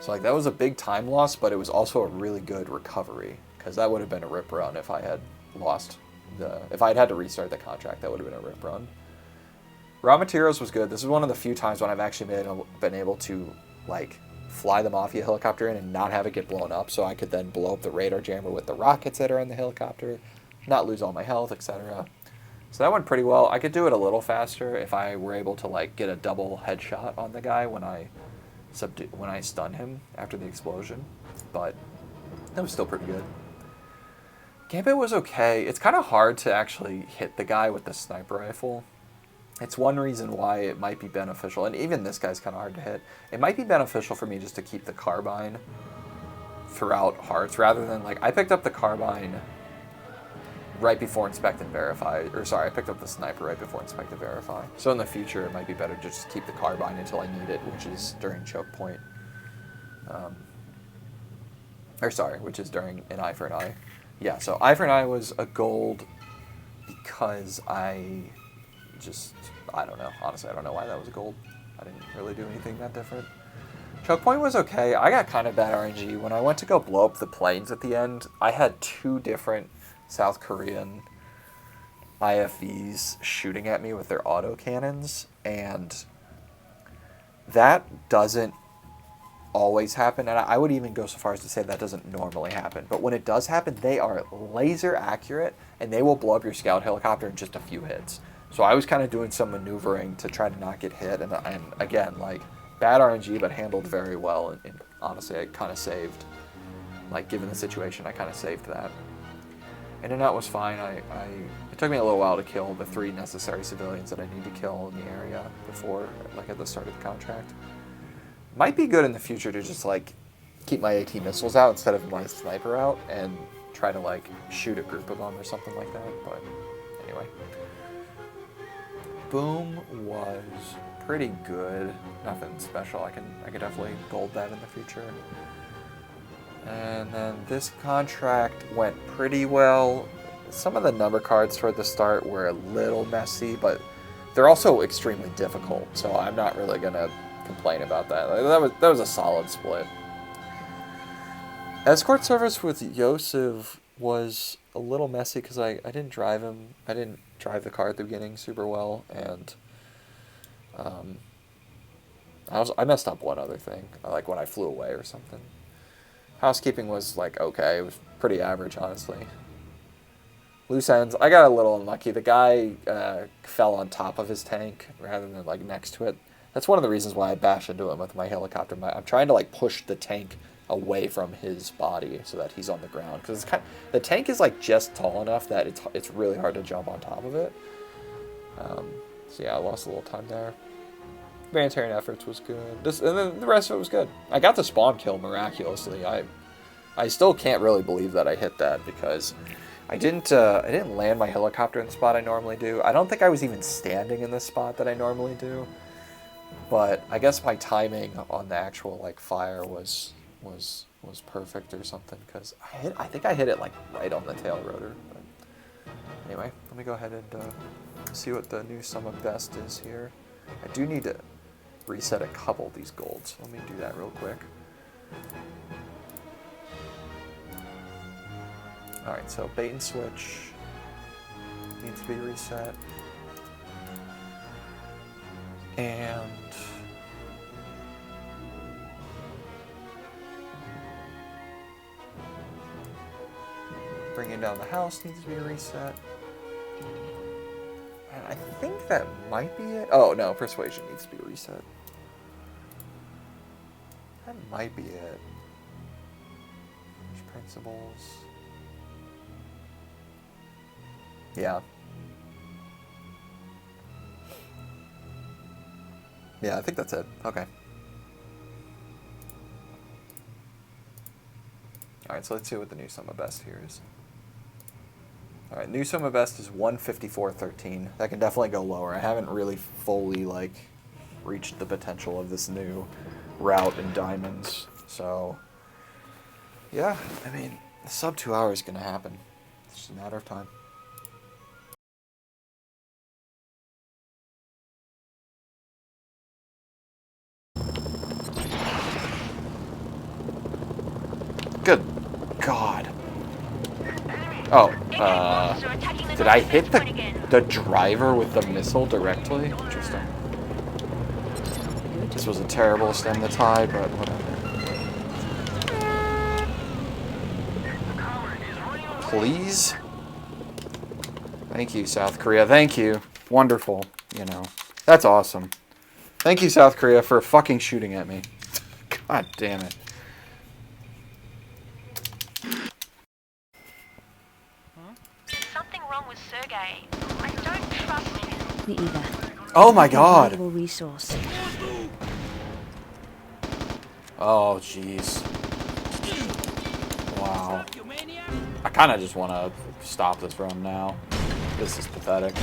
So like that was a big time loss, but it was also a really good recovery, because that would have been a rip run if I had if I'd had to restart the contract. That would have been a rip run. Raw materials was good. This is one of the few times when I've actually been able to like fly the Mafia helicopter in and not have it get blown up, so I could then blow up the radar jammer with the rockets that are in the helicopter, not lose all my health, etc. So that went pretty well. I could do it a little faster if I were able to like get a double headshot on the guy when I stun him after the explosion, but that was still pretty good. Gambit was okay. It's kind of hard to actually hit the guy with the sniper rifle. It's one reason why it might be beneficial, and even this guy's kind of hard to hit. It might be beneficial for me just to keep the carbine throughout hearts, rather than like, I picked up the carbine right before inspect and verify. Or sorry, I picked up the sniper right before inspect and verify. So in the future, it might be better to just keep the carbine until I need it, which is during choke point. Or sorry, which is during an eye for an eye. Yeah, so eye for an eye was a gold because I don't know. Honestly, I don't know why that was a gold. I didn't really do anything that different. Choke point was okay. I got kind of bad RNG. When I went to go blow up the planes at the end, I had 2 different South Korean IFVs shooting at me with their autocannons, and that doesn't always happen, and I would even go so far as to say that doesn't normally happen. But when it does happen, they are laser accurate, and they will blow up your scout helicopter in just a few hits. So I was kind of doing some maneuvering to try to not get hit, and again, like, bad RNG, but handled very well, and honestly, I kind of saved, like, given the situation, I kind of saved that. In and out was fine. It took me a little while to kill the 3 necessary civilians that I need to kill in the area before, like, at the start of the contract. Might be good in the future to just, like, keep my AT missiles out instead of my sniper out, and try to, like, shoot a group of them or something like that, but anyway. Boom was pretty good. Nothing special. I could definitely gold that in the future. And then this contract went pretty well. Some of the number cards toward the start were a little messy, but they're also extremely difficult, so I'm not really gonna complain about that. That was a solid split. Escort service with Yosef was a little messy because I didn't drive him. I didn't drive the car at the beginning super well, and I messed up one other thing, like when I flew away or something. Housekeeping was like okay, it was pretty average, honestly. Loose ends, I got a little unlucky. The guy fell on top of his tank rather than like next to it. That's one of the reasons why I bash into him with my helicopter. I'm trying to like push the tank away from his body so that he's on the ground, because the tank is like just tall enough that it's really hard to jump on top of it. So yeah, I lost a little time there. Humanitarian efforts was good. And then the rest of it was good. I got the spawn kill miraculously. I still can't really believe that I hit that, because I didn't land my helicopter in the spot I normally do. I don't think I was even standing in the spot that I normally do. But I guess my timing on the actual like fire was perfect or something, because I think I hit it like right on the tail rotor. But anyway, let me go ahead and see what the new sum of best is here. I do need to reset a couple of these golds. Let me do that real quick. Alright, so bait and switch needs to be reset. And bringing down the house needs to be reset. And I think that might be it. Oh no, persuasion needs to be reset. That might be it. Principles. Yeah. Yeah, I think that's it. Okay. Alright, so let's see what the new sum of best here is. Alright, new sum of best is 154.13. That can definitely go lower. I haven't really fully, like, reached the potential of this new route in diamonds. So, yeah, I mean, sub 2 hours is going to happen. It's just a matter of time. Good God. Oh, did I hit the driver with the missile directly? Interesting. This was a terrible stem to tie, but whatever. Please? Thank you, South Korea. Thank you. Wonderful. You know, that's awesome. Thank you, South Korea, for fucking shooting at me. God damn it. Something wrong with Sergei. I don't trust him. Me either. Oh my God. Valuable resource. Oh jeez. Wow. I kind of just want to stop this run now. This is pathetic.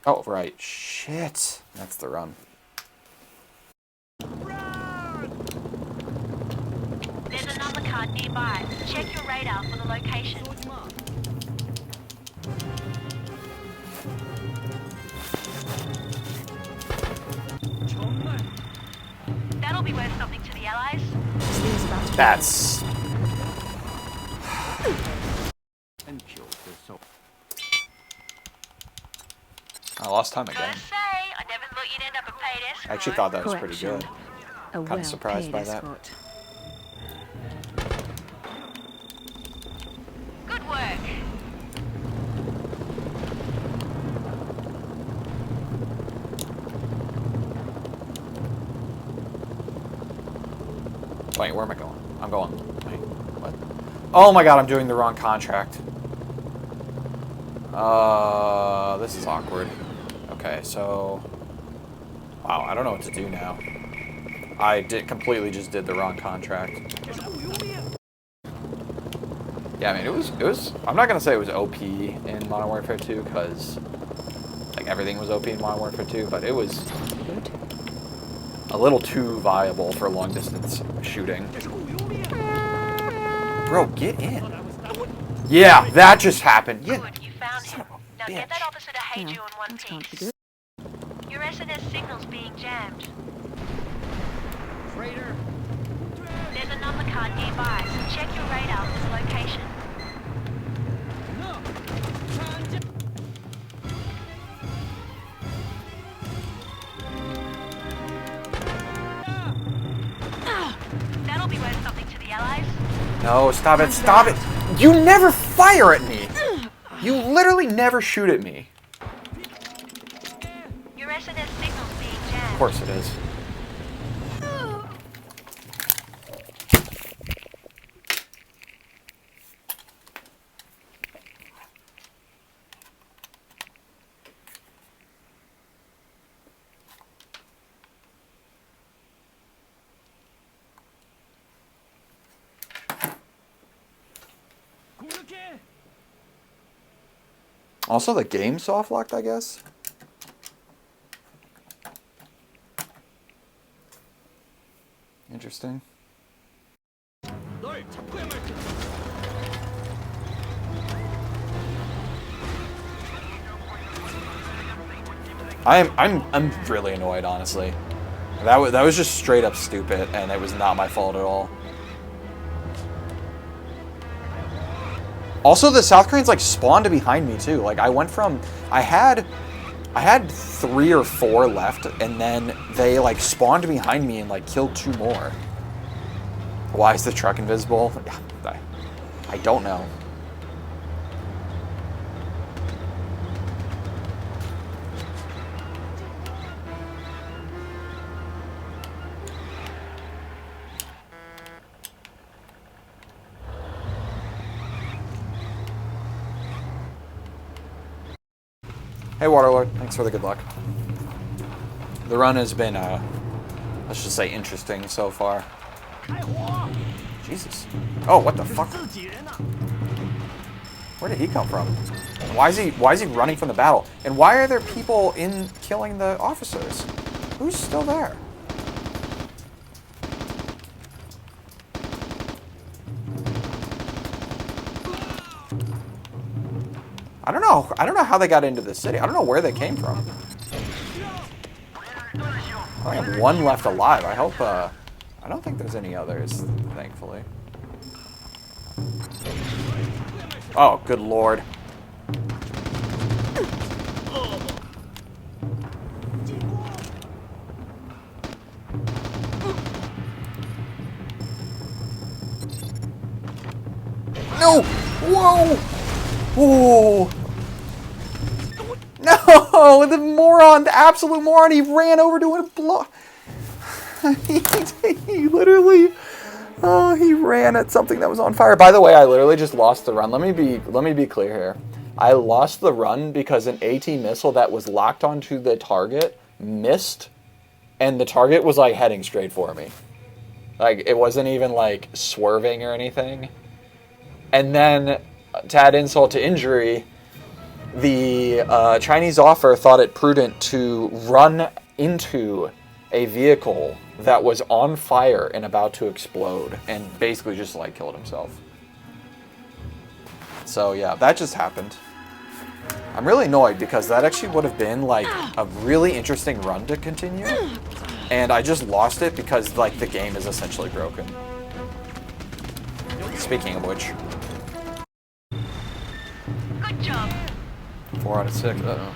Oh, right. Shit. That's the run. There's a number card nearby. Check your radar for the location. That'll be worth something to the Allies. That's... I lost time again. Gotta say, I never thought you'd end up a paid escort. I actually thought that was pretty good. A Kind of surprised by that. escort. Good work. Wait, where am I going? I'm going... Wait, what? Oh my god, I'm doing the wrong contract. This is awkward. Okay, so... Wow, I don't know what to do now. I completely just did the wrong contract. Yeah, I mean, it was... I'm not gonna say it was OP in Modern Warfare 2, because... Like, everything was OP in Modern Warfare 2, but it was... a little too viable for long-distance shooting. Bro, get in. Yeah, that just happened. Yeah. Good, you found him. Now get that officer to hate you in one piece. Your SNS signal's being jammed. Traitor! There's a number card nearby, so check your radar for the location. That'll be worth something to the Allies. No, stop it, stop it! You never fire at me! You literally never shoot at me. Your SNS signal's being jammed. Of course it is. Also, the game's soft locked, I guess. Interesting. I'm really annoyed, honestly. That was just straight up stupid, and it was not my fault at all. Also, the South Koreans like spawned behind me too. Like I went from I had 3 or 4 left, and then they like spawned behind me and like killed 2 more. Why is the truck invisible? I don't know. Hey Waterlord, thanks for the good luck. The run has been, let's just say interesting so far. Jesus. Oh, what the fuck? Where did he come from? Why is he running from the battle? And why are there people in killing the officers? Who's still there? I don't know how they got into the city. I don't know where they came from. I have 1 left alive. I hope, I don't think there's any others, thankfully. Oh, good lord. No! Whoa! Oh! No! The moron, the absolute moron, he ran over to a block. He literally, oh, he ran at something that was on fire. By the way, I literally just lost the run. Let me be clear here. I lost the run because an AT missile that was locked onto the target missed, and the target was like heading straight for me. Like, it wasn't even like swerving or anything. And then, to add insult to injury, the Chinese officer thought it prudent to run into a vehicle that was on fire and about to explode, and basically just like killed himself. So yeah, that just happened. I'm really annoyed because that actually would have been like a really interesting run to continue, and I just lost it because like the game is essentially broken. Speaking of which. Good job. 4 out of 6. Uh-oh.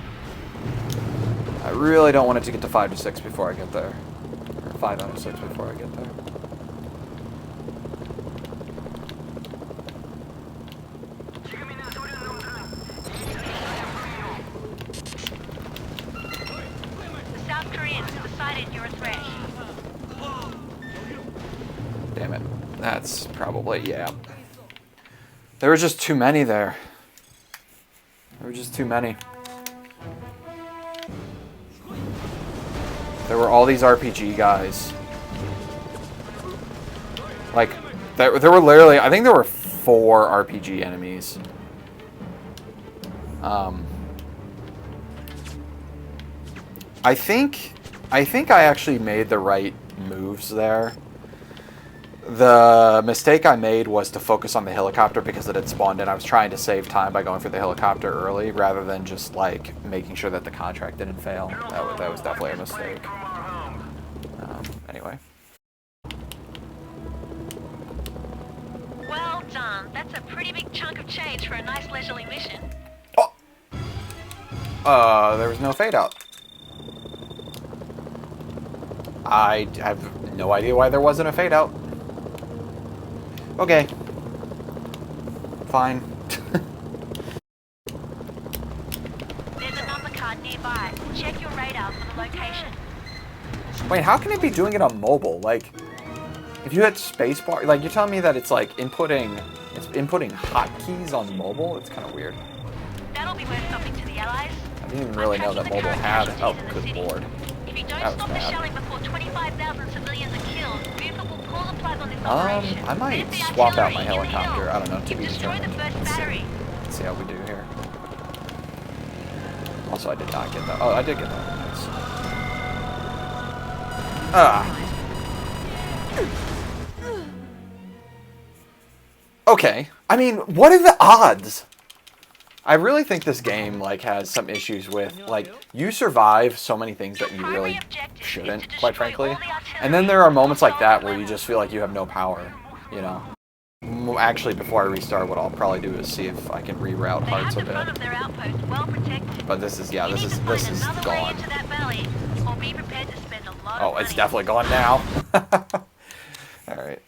I really don't want it to get to 5 to 6 before I get there. Or 5 out of 6 before I get there. The South Koreans have decided you're a threat. Damn it. That's probably, yeah. There were just too many there. There were just too many. There were all these RPG guys. Like, there were literally, I think there were 4 RPG enemies. I think I actually made the right moves there. The mistake I made was to focus on the helicopter because it had spawned in. I was trying to save time by going for the helicopter early rather than just like making sure that the contract didn't fail. That was definitely a mistake. Anyway. Well done. That's a pretty big chunk of change for a nice leisurely mission. There was no fade out. I have no idea why there wasn't a fade out. Okay. Fine. There's a number card nearby. Check your radar for the location. Wait, how can it be doing it on mobile? Like, if you hit spacebar, like you're telling me that it's like inputting hotkeys on mobile? It's kind of weird. That'll be worth something to the Allies. I didn't even really know that mobile had. Oh, good lord. If you don't stop the shelling before 25,000 civilians are killed, Buford will pull the plug on this operation. I might swap out my helicopter. I don't know, to be determined. Let's see how we do here. Also, I did not get that. Oh, I did get that. Nice. Okay. I mean, what are the odds? I really think this game like has some issues with like you survive so many things that you really shouldn't, quite frankly. And then there are moments like that where you just feel like you have no power, you know. Actually, before I restart, what I'll probably do is see if I can reroute hearts a bit. But this is gone. Oh, it's definitely gone now. All right.